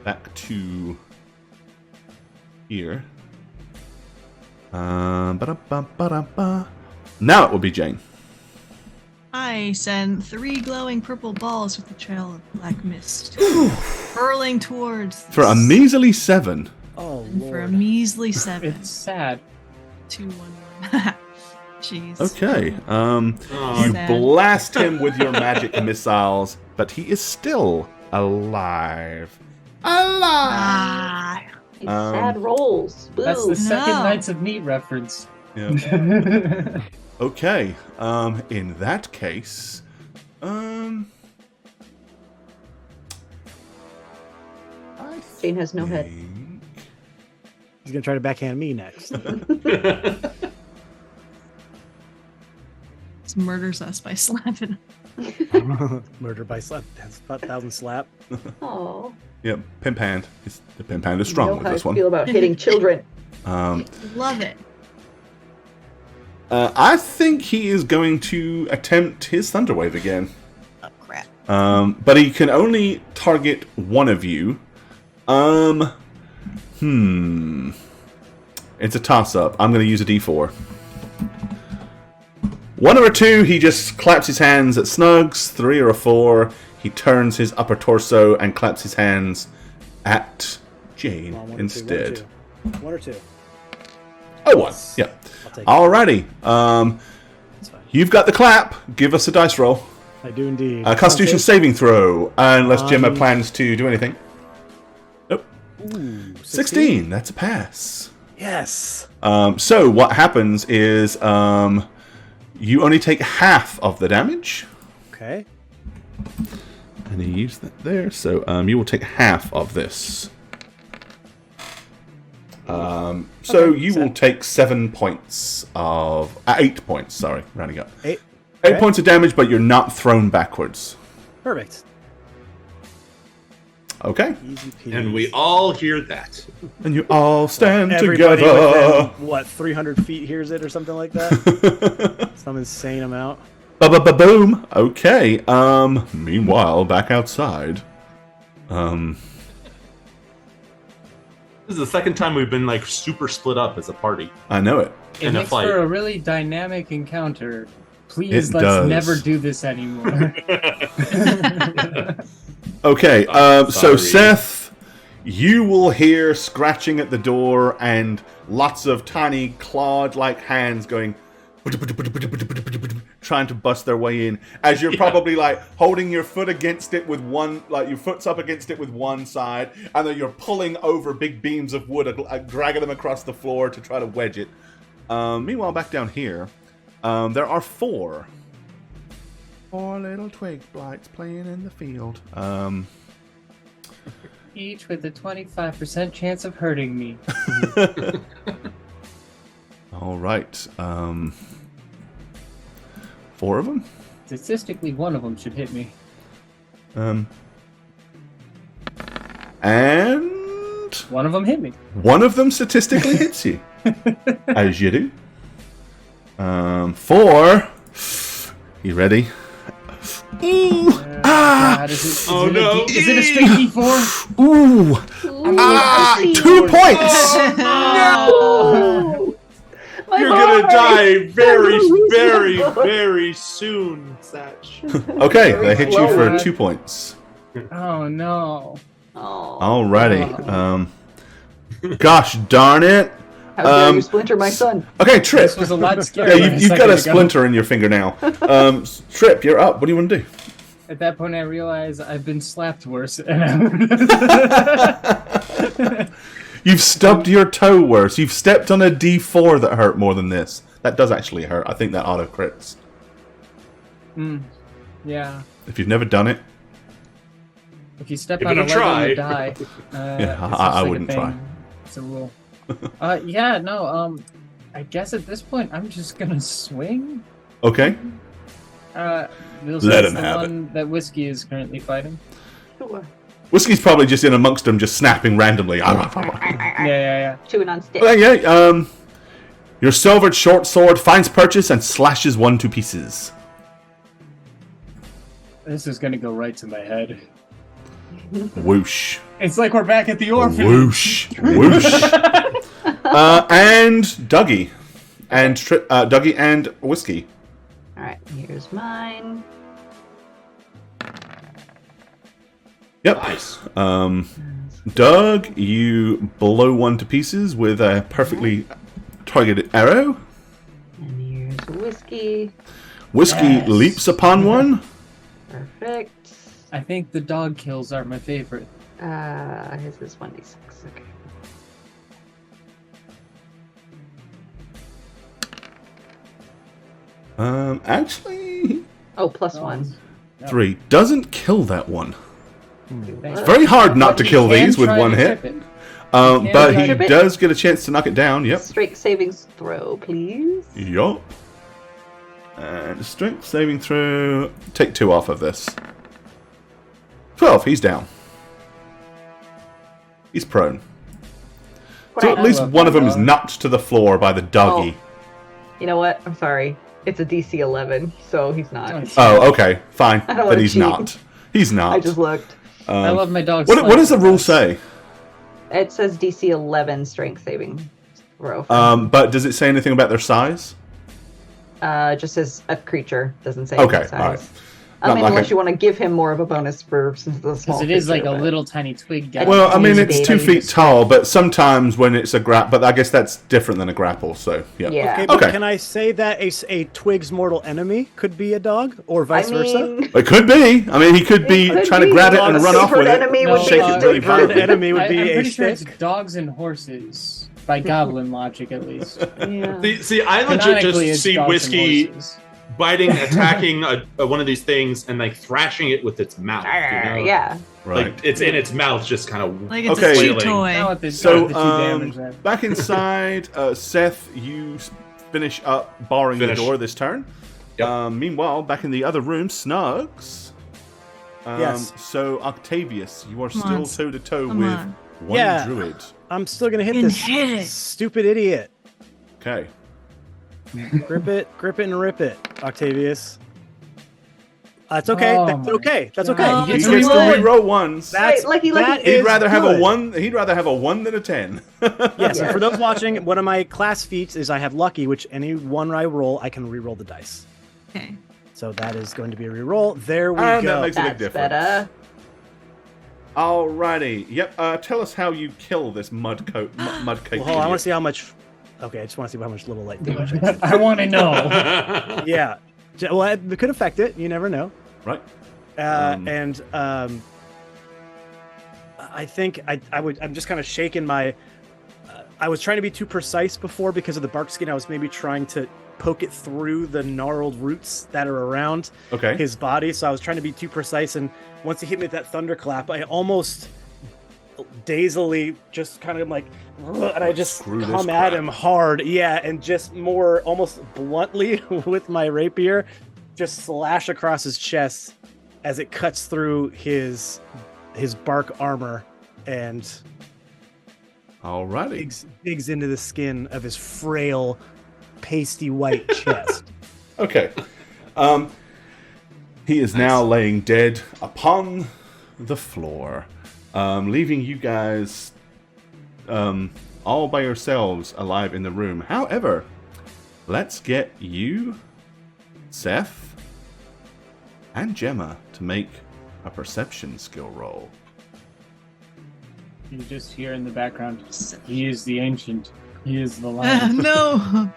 back to here. Ba-da-ba-ba-da-ba. Now it will be Jane. I send 3 glowing purple balls with a trail of black mist hurling towards. For a measly 7. Oh, and for a Lord. measly 7. It's sad. 2, 1, 1. Jeez. Okay. Oh, You Sad. blast him with your magic missiles, but he is still alive. Ah. It's sad rolls. Boo. That's the second No. Knights of Meat reference. Yeah. Okay. In that case, Jane has no head. He's gonna try to backhand me next. Just murders us by slapping. Murder by slap. That's 1,000 slap. Oh. Yep, Pimp Hand. The Pimp Hand is You strong know with how this I one. feel about hitting children. Love it. I think he is going to attempt his Thunder Wave again. Oh crap. But he can only target one of you. It's a toss-up. I'm going to use a D4. 1 or a 2, he just claps his hands at Snugs. 3 or a 4, he turns his upper torso and claps his hands at Jane Come on, 1 instead. or 2. 1 or 2. Oh, 1. Yeah. I'll take it. Alrighty. That's fine. You've got the clap. Give us a dice roll. I do indeed. Constitution saving throw. Unless Gemma Um, plans to do anything. Nope. Ooh, 16. That's a pass. Yes. So what happens is you only take half of the damage. Okay. And he used that there. So you will take half of this. So you will take 7 points of... 8 points, sorry. Rounding up. 8. 8 Okay. points of damage, but you're not thrown backwards. Perfect. Okay. Easy peasy. and we all hear that. And you all stand Everybody together. within, what, 300 feet hears it or something like that? Some insane amount. Ba-ba-ba-boom. Okay. Meanwhile, back outside. This is the second time we've been like super split up as a party. I know it. It In a makes fight. for a really dynamic encounter. Please, It let's does. never do this anymore. Okay, so sorry. Seth, you will hear scratching at the door and lots of tiny clawed-like hands going, trying to bust their way in. As you're probably like holding your foot against it with one, like your foot's up against it with one side, and then you're pulling over big beams of wood, dragging them across the floor to try to wedge it. Meanwhile, back down here, there are 4 little twig blights playing in the field. Each with a 25% chance of hurting me. All right. 4 of them. Statistically, one of them should hit me. And One of them hit me. one of them statistically hits you, as you do. 4. You ready? Ooh! God, is Oh, it no. Is it a straight D4? Ooh! Ooh, 2 points. No! My You're gonna heart! die very, I'm very, losing. very soon, Satch. Okay, they hit you for Slowly. 2 points. Oh no. Oh. Alrighty. Gosh darn it. How dare you splinter my son? Okay, Trip. This was a lot Yeah, scarier. you've got a splinter in your finger now. Trip, you're up. What do you want to do? At that point, I realized I've been slapped worse. You've stubbed your toe worse. You've stepped on a D4 that hurt more than this. That does actually hurt. I think that auto crits. Yeah. If you've never done it, If you step Give on it a a leg try. and you die. Yeah, it's just I like a wouldn't thing. try. It's a rule. Yeah, no, I guess at this point I'm just gonna swing. okay. Let Let him the have one that Whiskey is currently fighting. Sure. Whiskey's probably just in amongst them, just snapping randomly. Yeah. Chewing on sticks. Okay, your silvered short sword finds purchase and slashes one to pieces. This is gonna go right to my head. Whoosh. It's like we're back at the orphanage. Whoosh. Whoosh. And Dougie. And Dougie and Whiskey. All right, here's mine. Yep. Nice. Doug, you blow one to pieces with a perfectly targeted arrow. And here's Whiskey. Whiskey Yes. leaps upon one. Perfect. I think the dog kills are my favorite. His is 1d6. Okay. Actually, Oh, +1. 3 doesn't kill that one. Thanks. Very hard not to You kill can these with try one to hit. trip it. But try he to trip it. does get a chance to knock it down. Yep. Straight savings throw, please. Yup. And strength saving throw. Take 2 off of this. 12. He's down. He's prone. So at Great. least love one of that them is dog. knocked to the floor by the doggy. You know what? I'm sorry. It's a DC 11, so he's not. Oh, okay. Fine. I don't Then wanna he's cheat. not. He's not. I just looked. I love my dog. What does the rule say? It says DC 11 strength saving throw. But does it say anything about their size? Just says a creature. Doesn't say Okay, any size. alright. I Not mean, like unless a- you want to give him more of a bonus for since it's a small. Because it is like creature, a but- little tiny twig guy. Well, I mean, He's a it's baby. 2 feet tall, but sometimes when it's a but I guess that's different than a grapple, so, yeah. Yeah. Okay, but Okay. can I say that a twig's mortal enemy could be a dog, or vice I versa? mean, It could be. I mean, he could be could trying to be. grab it and A run off favorite with it. enemy No, would be shake it really uh, Bird violently. enemy would be I'm a pretty sure stick. it's dogs and horses by goblin logic, at least. yeah. See, I legit Canonically, just it's see dogs and Whiskey horses. biting, attacking one of these things, and like thrashing it with its mouth. You know? Yeah. Right. Like it's in its mouth, just kind of. Like it's Okay. a chew Flailing. toy. Not with the, So, not with the 2 damage there. back inside, Seth, you finish up barring Finish. the door this turn. Yep. Meanwhile, back in the other room, Snugs. Yes. So, Octavius, you are Come still on. toe-to-toe Come with on. one Yeah. druid. I'm still gonna hit You can this hit it. stupid idiot. Okay. Grip it, and rip it, Octavius. That's okay. Oh That's my okay. That's okay. God. He It's gets to good. reroll ones. That's Right, lucky. that He'd is rather have good. a 1. He'd rather have a 1 than a 10. Yes, and for Yes. those watching, one of my class feats is I have lucky, which any one I roll, I can re-roll the dice. Okay. So that is going to be a re-roll. There we And that go. makes a big That's difference. better. Alrighty. Yep. Tell us how you kill this mud cake. Well, hold on, I want to idiot. see how much. Okay, I just want to see how much little light damage. I can- I want to know. Yeah. Well, it could affect it. You never know. Right. And I think I'm just kind of shaking my. I was trying to be too precise before because of the bark skin. I was maybe trying to poke it through the gnarled roots that are around Okay. his body. So I was trying to be too precise. And once he hit me with that thunderclap, I almost dazedly just kind of like, and I just Screw this come at crap. him hard. Yeah. And just more almost bluntly with my rapier, just slash across his chest as it cuts through his bark armor and Alrighty. digs into the skin of his frail, pasty white chest. Okay. He is now laying dead upon the floor, leaving you guys all by yourselves alive in the room. However, let's get you, Seth, and Gemma to make a perception skill roll. You just hear in the background, he is the ancient. He is the lion. No.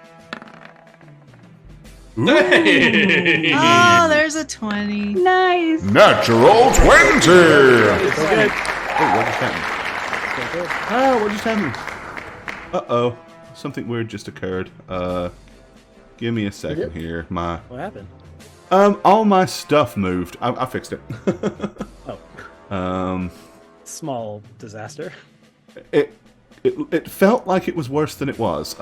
Hey! Oh, there's a 20. Nice. Natural 20! So good. Oh, what just happened? Oh, what just happened? Uh-oh. Something weird just occurred. Give me a second here. What happened? All my stuff moved. I fixed it. Oh, small disaster. It felt like it was worse than it was.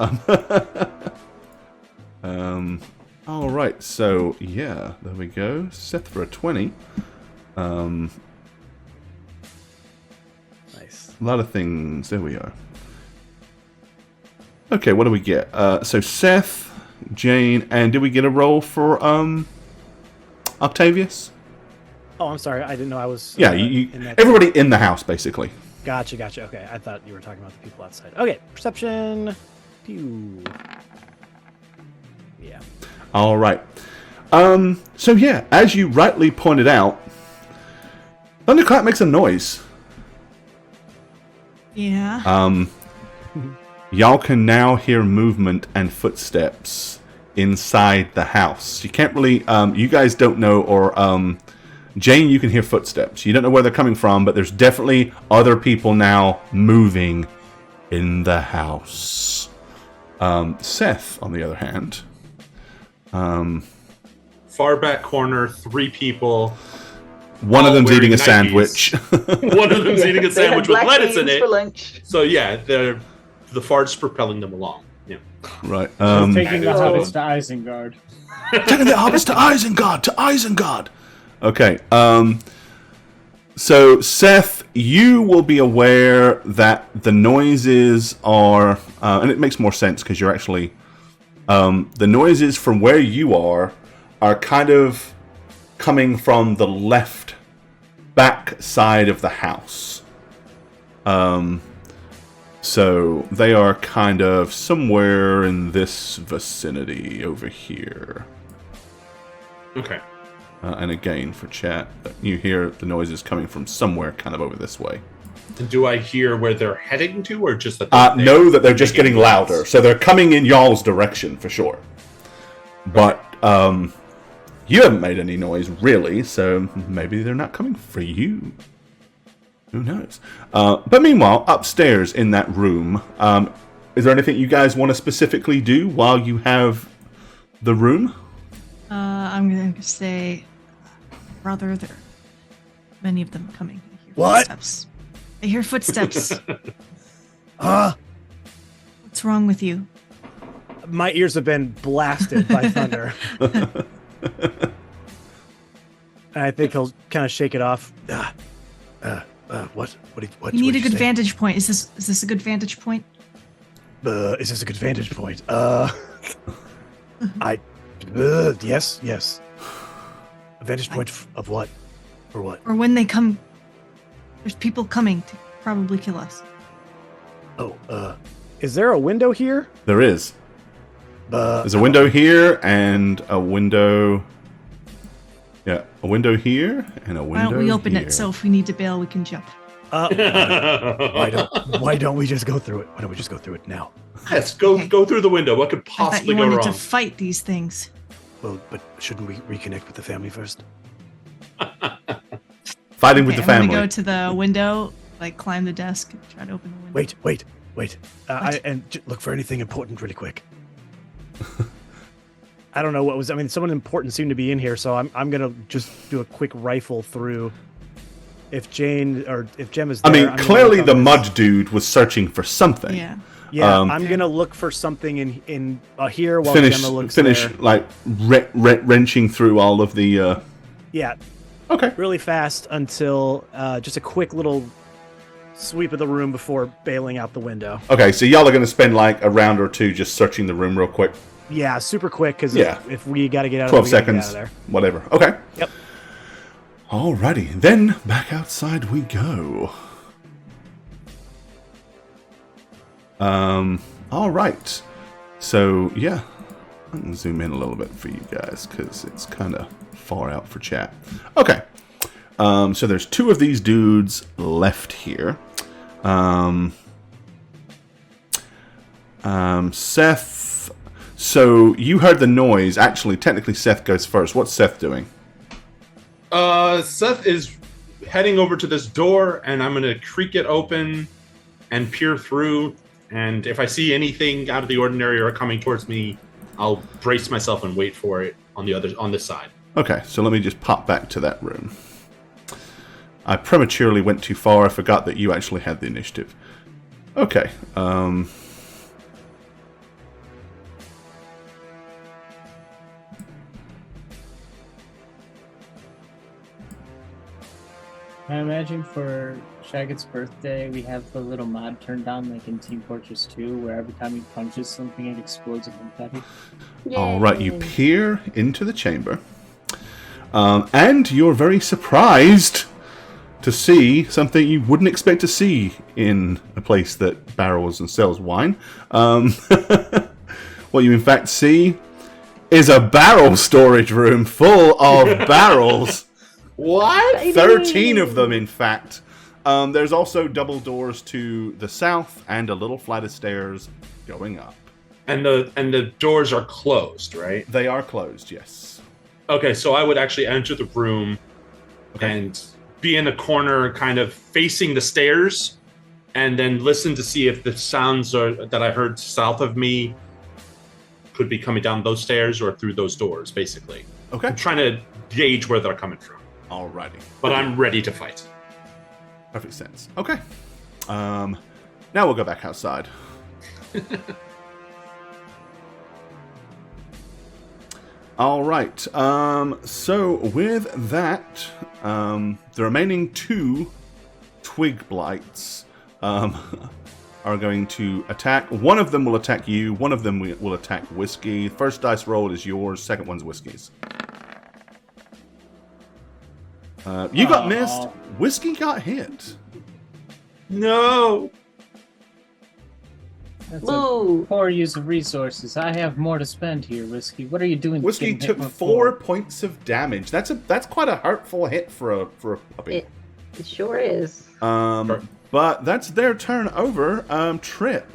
All right. So yeah, there we go. Seth for a 20. Nice. A lot of things. There we are. Okay, what do we get? So Seth, Jane, and did we get a roll for Octavius? Oh, I'm sorry. I didn't know I was. Yeah, in that. everybody in the house, basically. Gotcha. Okay, I thought you were talking about the people outside. Okay, perception. Pew. Yeah. All right. So yeah, as you rightly pointed out, Thunderclap makes a noise. Yeah. Y'all can now hear movement and footsteps inside the house. You can't really, you guys don't know, or Jane, you can hear footsteps. You don't know where they're coming from, but there's definitely other people now moving in the house. Seth, on the other hand, Far back corner, 3 people. one of all them's eating a wearing sandwich. Nikes. One of them's eating a They had sandwich with black lettuce in beans it. for lunch. So yeah, the fart's propelling them along. Yeah. Right. Taking the hobbits to Isengard. Taking the hobbits to Isengard, Okay. So Seth, you will be aware that the noises are, and it makes more sense because you're actually, the noises from where you are kind of coming from the left back side of the house. So they are kind of somewhere in this vicinity over here. Okay. And again, for chat, you hear the noises coming from somewhere kind of over this way. And do I hear where they're heading to, or just that? Know that they're just getting louder. So they're coming in y'all's direction, for sure. But you haven't made any noise, really, so maybe they're not coming for you. Who knows? But meanwhile, upstairs in that room, is there anything you guys want to specifically do while you have the room? I'm going to say, brother, there are many of them coming. I hear What? Footsteps. I hear footsteps. Huh? What's wrong with you? My ears have been blasted by thunder. And I think he'll kind of shake it off. What? You need a good vantage point. Is this a good vantage point? Is this a good vantage point? Yes. A vantage point of what? For what? Or when they come, there's people coming to probably kill us. Is there a window here? There is. There's a window here and a window. Yeah, a window here and a window. Why don't we open here. it so if we need to bail, we can jump? Why don't we just go through it? Why don't we just go through it now? Yes, go through the window. What could I thought possibly you go wanted wrong? to fight these things. Well, but shouldn't we reconnect with the family first? Fighting with the I'm family. gonna go to the window, like climb the desk, and try to open the window. Wait. Look for anything important really quick. I don't know what was. I mean, someone important seemed to be in here, so I'm gonna just do a quick rifle through. If Jane or if Jem is there, I mean, I'm gonna clearly look the on mud dude was searching for something. Yeah. Yeah, I'm gonna look for something in here while Finish, Gemma looks finish, there. like wrenching through all of the. Yeah, Okay. really fast until just a quick little sweep of the room before bailing out the window. Okay, so y'all are going to spend like a round or two just searching the room real quick. Yeah, super quick because Yeah. if we got to get out 12 of there, we gotta get seconds, out of there. whatever. Okay. Yep. Alrighty, then back outside we go. All right. So yeah, I'm gonna zoom in a little bit for you guys because it's kind of far out for chat. Okay. So there's 2 of these dudes left here. Seth. So you heard the noise. Actually, technically, Seth goes first. What's Seth doing? Seth is heading over to this door, and I'm gonna creak it open and peer through. And if I see anything out of the ordinary or coming towards me, I'll brace myself and wait for it on this side. Okay, so let me just pop back to that room. I prematurely went too far. I forgot that you actually had the initiative. Okay. I imagine for Shagget's birthday, we have the little mod turned on like in Team Fortress 2, where every time he punches something, it explodes a confetti. All right, you peer into the chamber. And you're very surprised to see something you wouldn't expect to see in a place that barrels and sells wine. What you in fact see is a barrel storage room full of barrels. What? 13 of them, in fact. There's also double doors to the south and a little flight of stairs going up. And the doors are closed, right? They are closed, yes. Okay, so I would actually enter the room and be in a corner, kind of facing the stairs, and then listen to see if the sounds that I heard south of me could be coming down those stairs or through those doors, basically. Okay. I'm trying to gauge where they're coming from. Alrighty. But I'm ready to fight. Perfect sense. Okay. Now we'll go back outside. All right. So with that, the remaining 2 twig blights are going to attack. One of them will attack you. One of them will attack Whiskey. First dice roll is yours. Second one's Whiskey's. You got missed. Whiskey got hit. No. That's Boo. a poor use of resources. I have more to spend here, Whiskey. What are you doing? Whiskey getting hit took with 4 points of damage. That's quite a hurtful hit for a puppy. It sure is. But that's their turn over. Trip.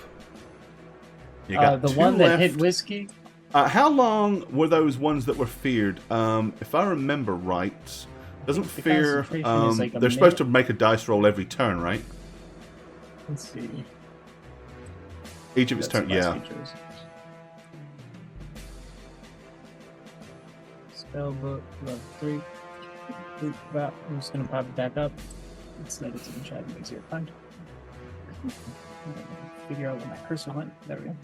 You got the 2 one that left. hit Whiskey? How long were those ones that were feared? If I remember right, doesn't The fear. concentration is like a They're supposed to minute. make a dice roll every turn, right? Let's see. Each of its That's turn. the Yeah. last features. Spellbook, level 3. I'm just gonna pop it back up. It's that it's in the chat, easier to find. Figure out where my cursor went. There we go.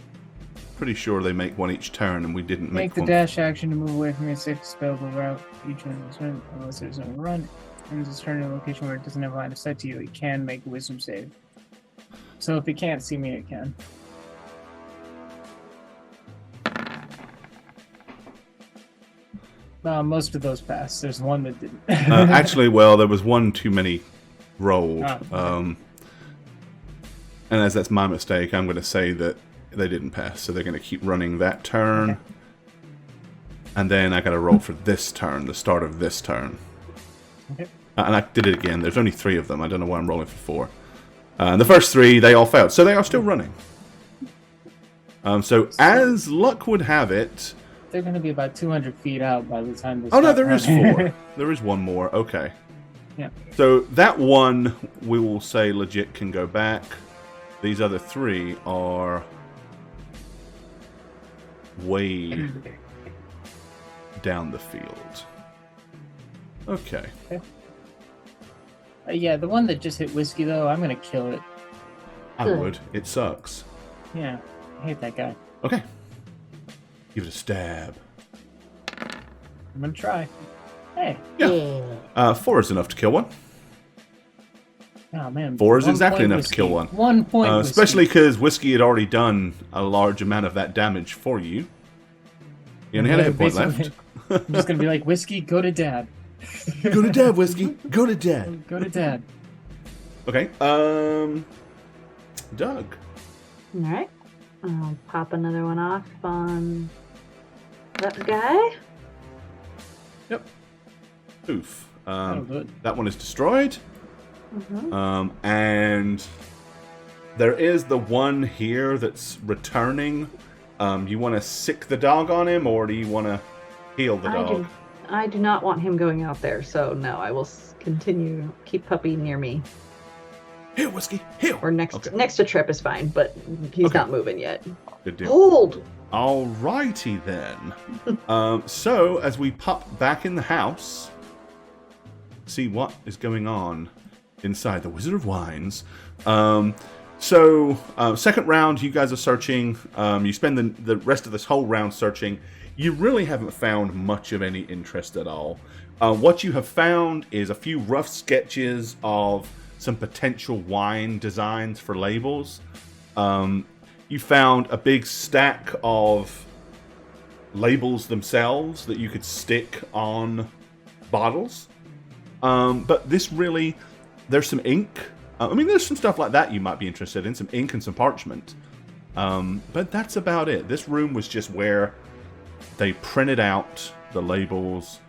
Pretty sure they make one each turn, and we didn't Make make the one. dash action to move away from your safe spellbook route. Each one is run unless there's no run. And it's turn in a location where it doesn't have line of sight to you. It can make a wisdom save. So if it can't see me, it can. Most of those passed. There's one that didn't. Actually, well, there was one too many rolled. Okay. And as that's my mistake, I'm going to say that they didn't pass, so they're going to keep running that turn. Okay. And then I got to roll for this turn, the start of this turn. Okay. And I did it again. There's only 3 of them. I don't know why I'm rolling for 4. The first 3, they all failed, so they are still running. So as luck would have it... They're going to be about 200 feet out by the time they Oh, no, start there is running. 4. There is one more. Okay. Yeah. So that one, we will say legit can go back. These other 3 are way down the field. Okay. Yeah, the one that just hit Whiskey, though, I'm going to kill it. I would. It sucks. Yeah, I hate that guy. Okay. Give it a stab. I'm going to try. Hey. Yeah. 4 is enough to kill one. Oh, man. 4 is 1 exactly point enough to kill Whiskey. one. 1 point Whiskey. Especially because Whiskey had already done a large amount of that damage for you. You only had a hit point left. I'm just going to be like, Whiskey, go to Dad. Go to Dad, Whiskey. Go to Dad. Go to Dad. Okay. Doug. Alright. I'll pop another one off on that guy. Oof. Oh, good. That one is destroyed. Mm-hmm. And there is the one here that's returning. You want to sick the dog on him, or do you want to heal the dog? I do not want him going out there, so no, I will continue. Keep Puppy near me. Heal, Whiskey. Heal. Or next Okay. next to Trip is fine, but he's Okay. not moving yet. Good deal. Hold! Alrighty then. So as we pop back in the house, see what is going on inside the Wizard of Wines. Second round, you guys are searching. You spend the rest of this whole round searching. You really haven't found much of any interest at all. What you have found is a few rough sketches of some potential wine designs for labels. You found a big stack of labels themselves that you could stick on bottles. But this really, there's some ink. I mean, there's some stuff like that you might be interested in, some ink and some parchment. But that's about it. This room was just where they printed out the labels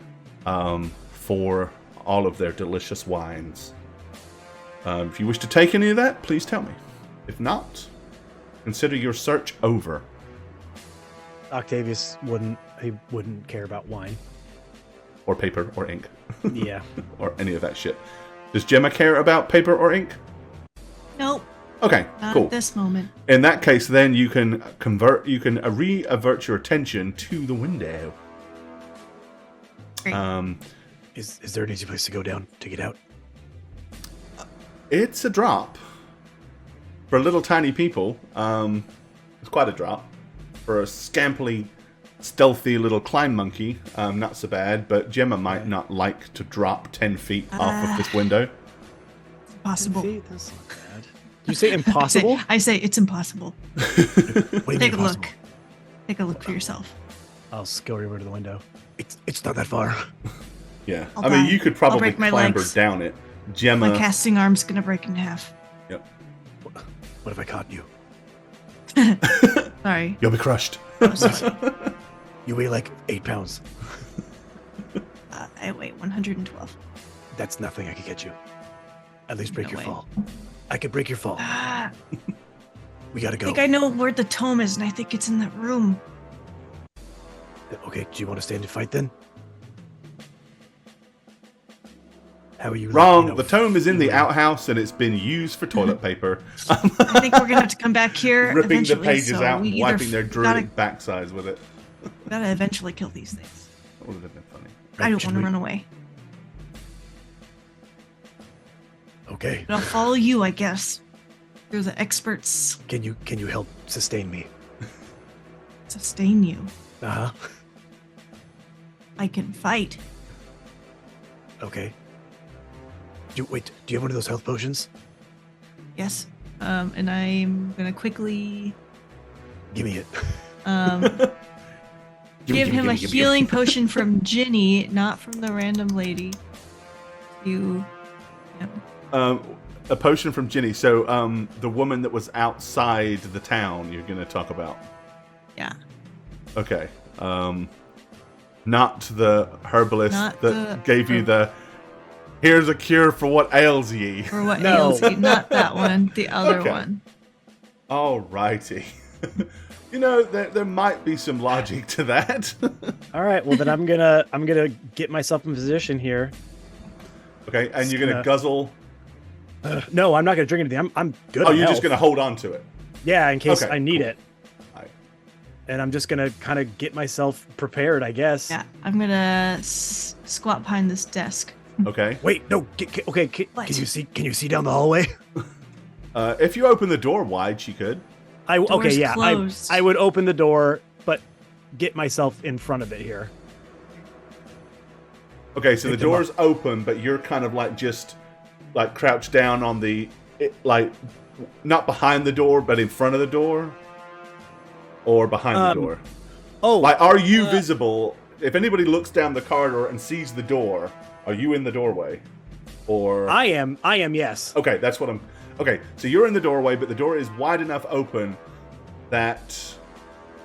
for all of their delicious wines. If you wish to take any of that, please tell me. If not, consider your search over. Octavius wouldn't care about wine. Or paper or ink. Yeah. Or any of that shit. Does Gemma care about paper or ink? Nope. Okay, Not cool. at this moment. In that case, then you can re-avert your attention to the window. Great. Is there an easy place to go down to get out? It's a drop. For little tiny people, it's quite a drop. For a scampily stealthy little climb monkey, not so bad, but Gemma might not like to drop 10 feet off of this window. Possible. That's not bad. You say impossible? I say it's impossible. What do you mean Take a impossible? look. Take a look for yourself. I'll scurry over to the window. It's not that far. Yeah. I'll I mean, die. you could I'll probably break my clamber legs. down it. Gemma... My casting arm's gonna break in half. Yep. What if I caught you? Sorry. You'll be crushed. I'm so sorry. You weigh like 8 pounds. I weigh 112. That's nothing I could get you. At least break No your way. fall. I could break your fall. I We gotta go. think I know where the tome is, and I think it's in that room. Okay, do you want to stand and fight then? How are you? Wrong. The tome is in the outhouse and it's been used for toilet paper. I think we're gonna have to come back here Ripping the eventually, pages so out we and either wiping their druidic backsides with it. gotta eventually kill these things. That would have been funny. I don't should want to we- run away, Okay. but I'll follow you, I guess. You're the experts. Can you help sustain me? Sustain you. Uh huh. I can fight. Okay. Do you have one of those health potions? Yes. And I'm gonna quickly Give me it. give him a healing potion from Ginny, not from the random lady. You. A potion from Ginny. So, the woman that was outside the town you're going to talk about. Yeah. Okay. Not the herbalist Not that the gave you the, here's a cure for what ails ye. Or what No. ails you? Not that one. The other Okay. one. Alrighty. You know, there might be some logic to that. All right. Well, then I'm gonna get myself in position here. Okay, and Just you're going to gonna- guzzle. No, I'm not gonna drink anything. I'm good. Oh, on you're just health. going to hold on to it. Yeah, in case Okay, I need cool. it. Alright. And I'm just gonna kind of get myself prepared, I guess. Yeah. I'm gonna squat behind this desk. Okay. Wait, no. Okay. What? Can you see down the hallway? If you open the door wide, she could. Door's Yeah. closed. I would open the door, but get myself in front of it here. Okay, so the Pick them door's open, but you're kind of like just like crouched down on like not behind the door, but in front of the door, or behind the door. Oh, Like, are you visible? If anybody looks down the corridor and sees the door, are you in the doorway? Or I am. Yes. okay, that's what I'm. Okay, so you're in the doorway, but the door is wide enough open that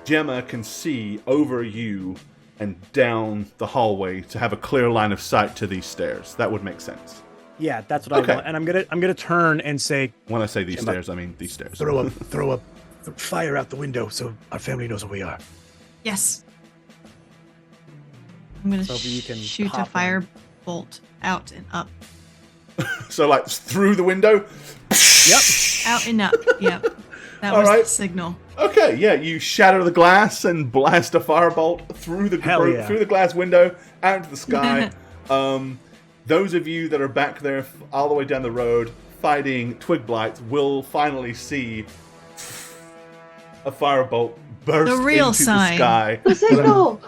Gemma can see over you and down the hallway to have a clear line of sight to these stairs. That would make sense. Yeah, that's what Okay. I want. And I'm gonna turn and say, When I say these Gemma, stairs, I mean these stairs. throw a fire out the window so our family knows where we are. Yes. I'm gonna So you can shoot a pop fire bolt out and up. So, like, through the window? Yep. Out and up. Yep. That All was right. the signal. Okay, yeah, you shatter the glass and blast a firebolt through the Hell yeah. through the glass window out into the sky. Those of you that are back there all the way down the road fighting twig blights will finally see a firebolt burst The real into sign. the sky. The signal!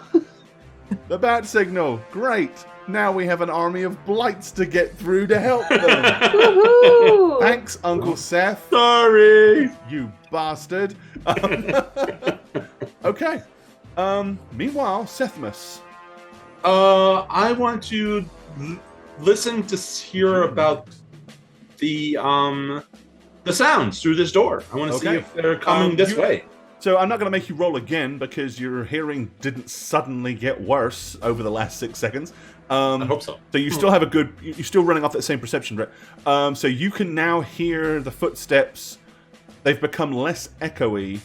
The bat signal. Great. Now we have an army of blights to get through to help them. Woohoo! Thanks, Uncle Seth. Sorry. You bastard. Okay. Meanwhile, Sethmus, I want to listen to hear about the sounds through this door. I want to see if they're coming this way. So I'm not going to make you roll again because your hearing didn't suddenly get worse over the last 6 seconds. I hope so. So you still have you're still running off that same perception, right? So you can now hear the footsteps. They've become less echoey,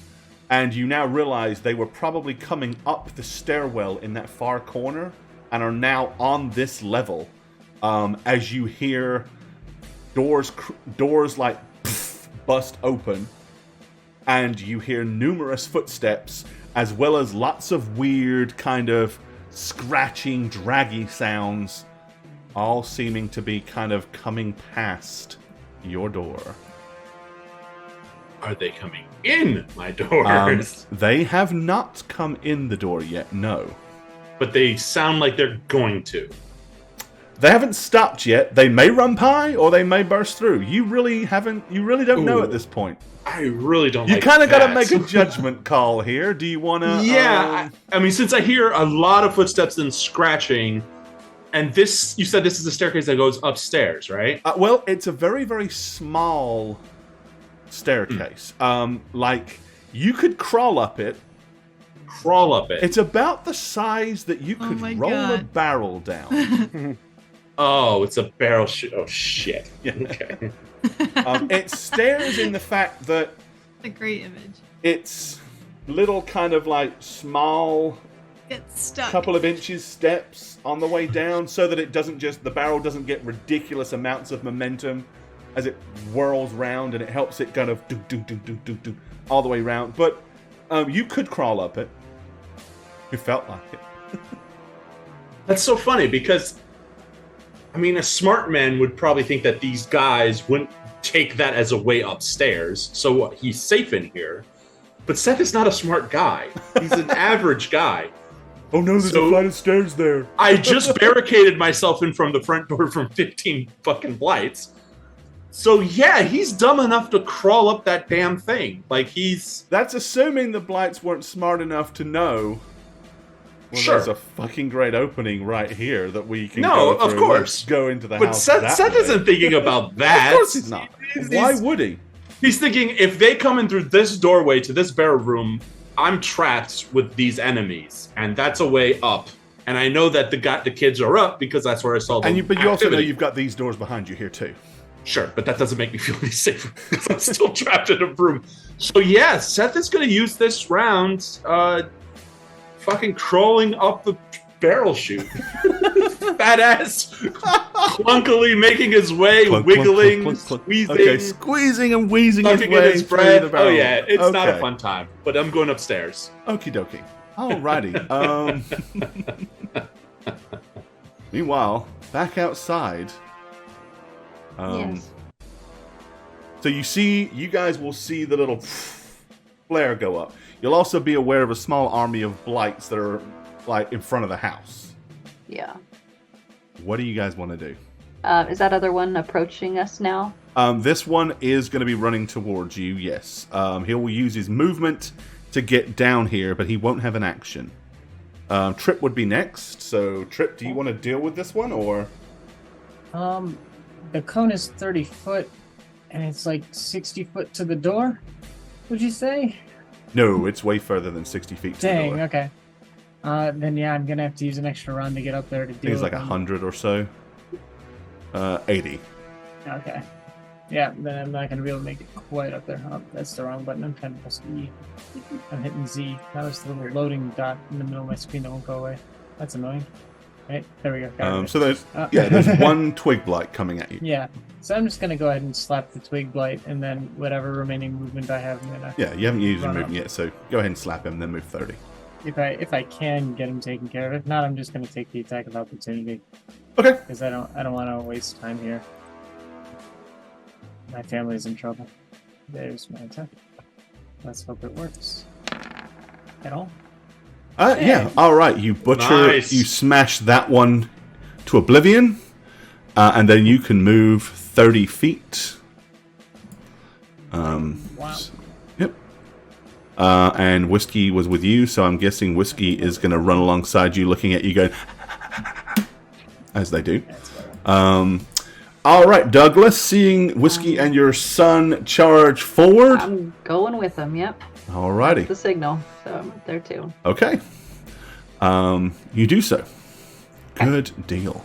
and you now realize they were probably coming up the stairwell in that far corner and are now on this level. As you hear doors like bust open, and you hear numerous footsteps, as well as lots of weird kind of scratching, draggy sounds, all seeming to be kind of coming past your door. Are they coming in my doors? They have not come in the door yet, no. But they sound like they're going to. They haven't stopped yet. They may run by, or they may burst through. You really don't know at this point. I really don't. You kind of got to make a judgment call here. Do you want to? Yeah, I mean, since I hear a lot of footsteps and scratching, and this, you said this is a staircase that goes upstairs, right? Well, it's a very, very small staircase. Like you could crawl up it. It's about the size that you could roll a barrel down. Oh, it's a barrel. Oh shit. Yeah. Okay. It stares in the fact that a great image. It's little kind of like small, gets stuck. Couple of inches steps on the way down, so that the barrel doesn't get ridiculous amounts of momentum as it whirls round, and it helps it kind of do all the way round. But you could crawl up it. You felt like it. That's so funny because, I mean, a smart man would probably think that these guys wouldn't take that as a way upstairs. So what? He's safe in here. But Seth is not a smart guy. He's an average guy. Oh no, there's a flight of stairs there. I just barricaded myself in from the front door from 15 fucking blights. So yeah, he's dumb enough to crawl up that damn thing. Like That's assuming the blights weren't smart enough to know. Well, sure. There's a fucking great opening right here that we can go through. Of course. Let's go into the but house. Seth isn't thinking about that. Of course he's not. Why would he? He's thinking, if they come in through this doorway to this barrel room, I'm trapped with these enemies, and that's a way up. And I know that the kids are up because that's where I saw them. But you also know you've got these doors behind you here too. Sure, but that doesn't make me feel any safer because I'm still trapped in a room. So yeah, Seth is going to use this round, fucking crawling up the barrel chute. Fat ass, clunkily making his way, wiggling, squeezing. Okay, squeezing and wheezing his way his through breath. the barrel. Oh yeah, it's not a fun time, but I'm going upstairs. Okie dokie. Alrighty. Meanwhile, back outside. Yes. So you guys will see the little flare go up. You'll also be aware of a small army of blights that are like in front of the house. Yeah. What do you guys want to do? Is that other one approaching us now? This one is going to be running towards you, yes. He will use his movement to get down here, but he won't have an action. Trip would be next. So, Trip, do you want to deal with this one, or? The cone is 30 foot, and it's like 60 foot to the door, would you say? No, it's way further than 60 feet to the door. Dang, okay. Then yeah, I'm going to have to use an extra run to get up there to deal with It's like 100 or so. 80. Okay. Yeah, then I'm not going to be able to make it quite up there. Oh, that's the wrong button. I'm trying to press E. I'm hitting Z. Now there's the little loading dot in the middle of my screen that won't go away. That's annoying. Right, there we go. Got it. So there's one twig blight coming at you. Yeah. So I'm just going to go ahead and slap the twig blight, and then whatever remaining movement I have, I'm going to... Yeah, you haven't used your run movement yet, so go ahead and slap him, then move 30. If I can get him taken care of. If not, I'm just going to take the attack of opportunity. Okay. Because I don't want to waste time here. My family's in trouble. There's my attack. Let's hope it works. At all? Yeah, alright, you butcher, Nice. you smash that one to oblivion, and then you can move 30 feet. Wow. Yep. And Whiskey was with you, so I'm guessing Whiskey is going to run alongside you, looking at you going, as they do. That's better. All right, Douglas, seeing Whiskey and your son charge forward. I'm going with them. Yep. All righty. The signal. So I'm up there too. Okay. You do so. Good deal.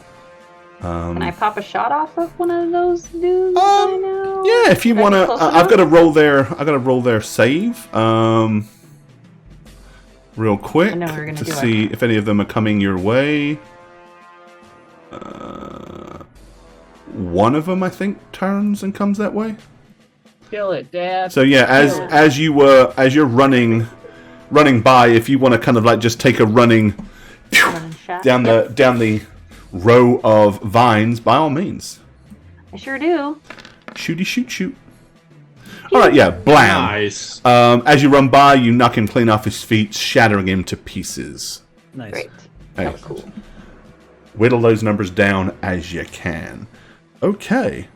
Can I pop a shot off of one of those dudes right now? Yeah, if you want to. I've got to roll their. Save. Real quick I know we're gonna to do see if any of them are coming your way. One of them, I think, turns and comes that way. Kill it, Dad. So yeah, as you're running by, if you want to kind of like just take a running shot. down the row of vines, by all means. I sure do. Shooty shoot. All right, yeah, blam. Nice. As you run by, you knock him clean off his feet, shattering him to pieces. Nice. Great. Hey. That was cool. Whittle those numbers down as you can. Okay.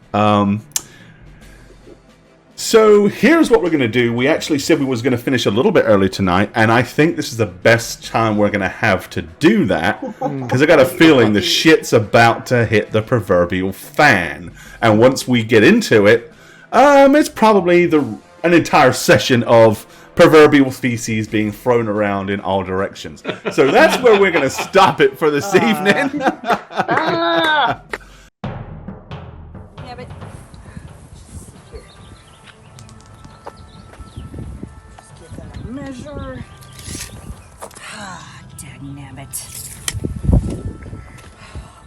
So here's what we're going to do. We actually said we was going to finish a little bit early tonight, and I think this is the best time we're going to have to do that, because I got a feeling the shit's about to hit the proverbial fan. And once we get into it, it's probably an entire session of proverbial feces being thrown around in all directions. So that's where we're going to stop it for this evening. Yeah, but here. Just get that measure. Ah, dagnabbit.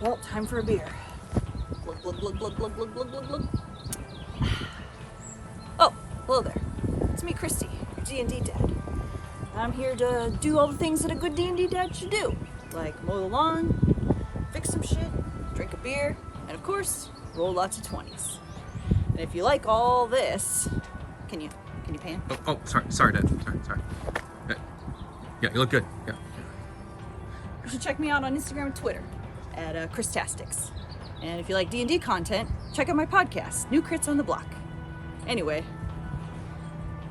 Well, time for a beer. Glug, glug, glug, glug, glug, glug, glug, glug, glug. Oh, hello there. It's me, Christy, your D&D dad. I'm here to do all the things that a good D&D dad should do. Like mow the lawn, fix some shit, drink a beer, and of course, roll lots of 20s. And if you like all this, can you pan? Oh, sorry, Dad. Sorry. Yeah, you look good. Yeah. You should check me out on Instagram and Twitter at Christastics. And if you like D&D content, check out my podcast, New Crits on the Block. Anyway,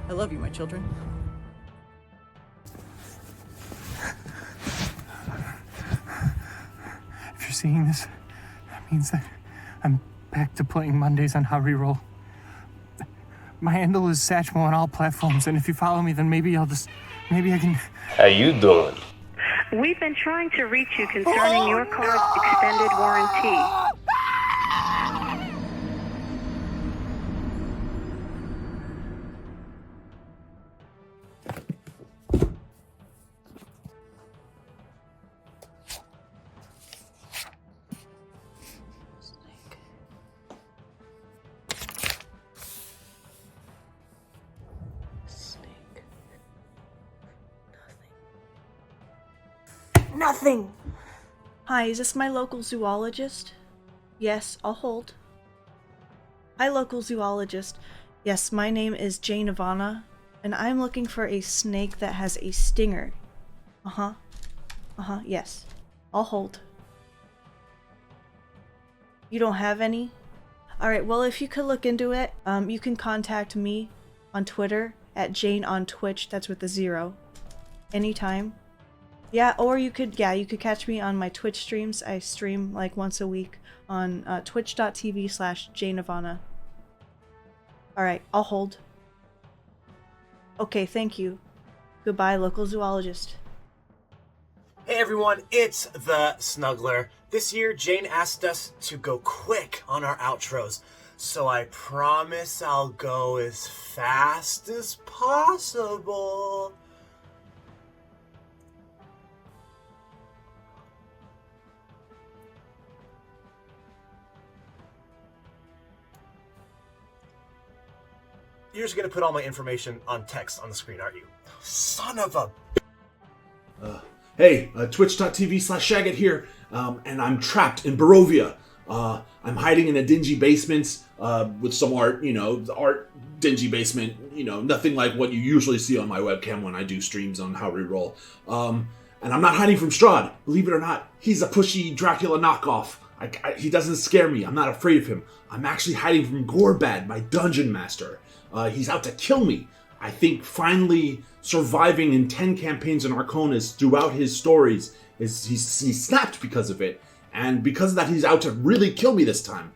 I love you, my children. If you're seeing this, that means that I'm back to playing Mondays on How Reroll. My handle is Satchmo on all platforms, and if you follow me, then maybe I can... How you doing? We've been trying to reach you concerning your car's extended warranty. Nothing! Hi, is this my local zoologist? Yes, I'll hold. Hi, local zoologist. Yes, my name is Jane Ivana, and I'm looking for a snake that has a stinger. Yes. I'll hold. You don't have any? Alright, well, if you could look into it, you can contact me on Twitter at Jane on Twitch, that's with the 0. Anytime. Yeah, or you could catch me on my Twitch streams. I stream like once a week on twitch.tv/JaneIvana. Alright, I'll hold. Okay, thank you. Goodbye, local zoologist. Hey everyone, it's the Snuggler. This year, Jane asked us to go quick on our outros, so I promise I'll go as fast as possible. You're just gonna put all my information on text on the screen, aren't you? Son of a... Hey, twitch.tv/Shagget here, and I'm trapped in Barovia. I'm hiding in a dingy basement with some art, the art dingy basement, nothing like what you usually see on my webcam when I do streams on How We Roll. And I'm not hiding from Strahd, believe it or not. He's a pushy Dracula knockoff. He doesn't scare me, I'm not afraid of him. I'm actually hiding from Gorebad, my dungeon master. He's out to kill me. I think finally surviving in 10 campaigns in Arconis throughout his stories, he snapped because of it. and because of that, he's out to really kill me this time.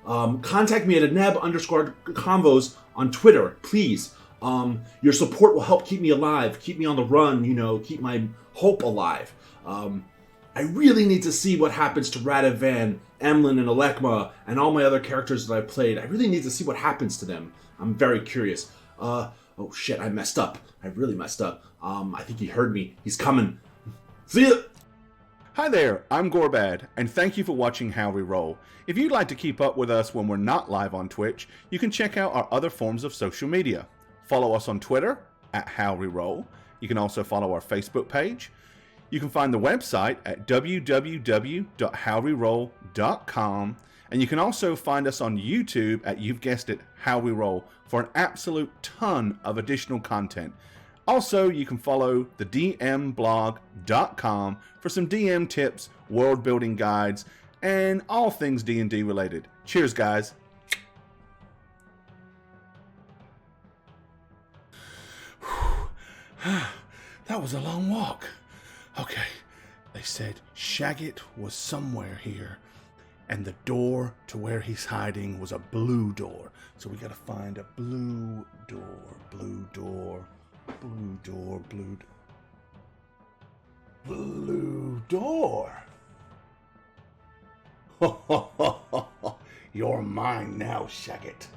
Contact me at @neb_convos on Twitter, please. Your support will help keep me alive, keep me on the run, keep my hope alive. I really need to see what happens to Radovan, Emlyn, and Alekma, and all my other characters that I've played. I really need to see what happens to them. I'm very curious. Oh shit, I messed up. I really messed up. I think he heard me. He's coming. See ya! Hi there, I'm Gorebad, and thank you for watching How We Roll. If you'd like to keep up with us when we're not live on Twitch, you can check out our other forms of social media. Follow us on Twitter @HowWeRoll. You can also follow our Facebook page. You can find the website at www.howweroll.com, and you can also find us on YouTube at, you've guessed it, How We Roll, for an absolute ton of additional content. Also, you can follow the dmblog.com for some DM tips, world building guides, and all things D&D related. Cheers, guys. That was a long walk. Okay, they said Shagget was somewhere here, and the door to where he's hiding was a blue door. So we gotta find a blue door, blue door, blue door, blue door. You're mine now, Shagget.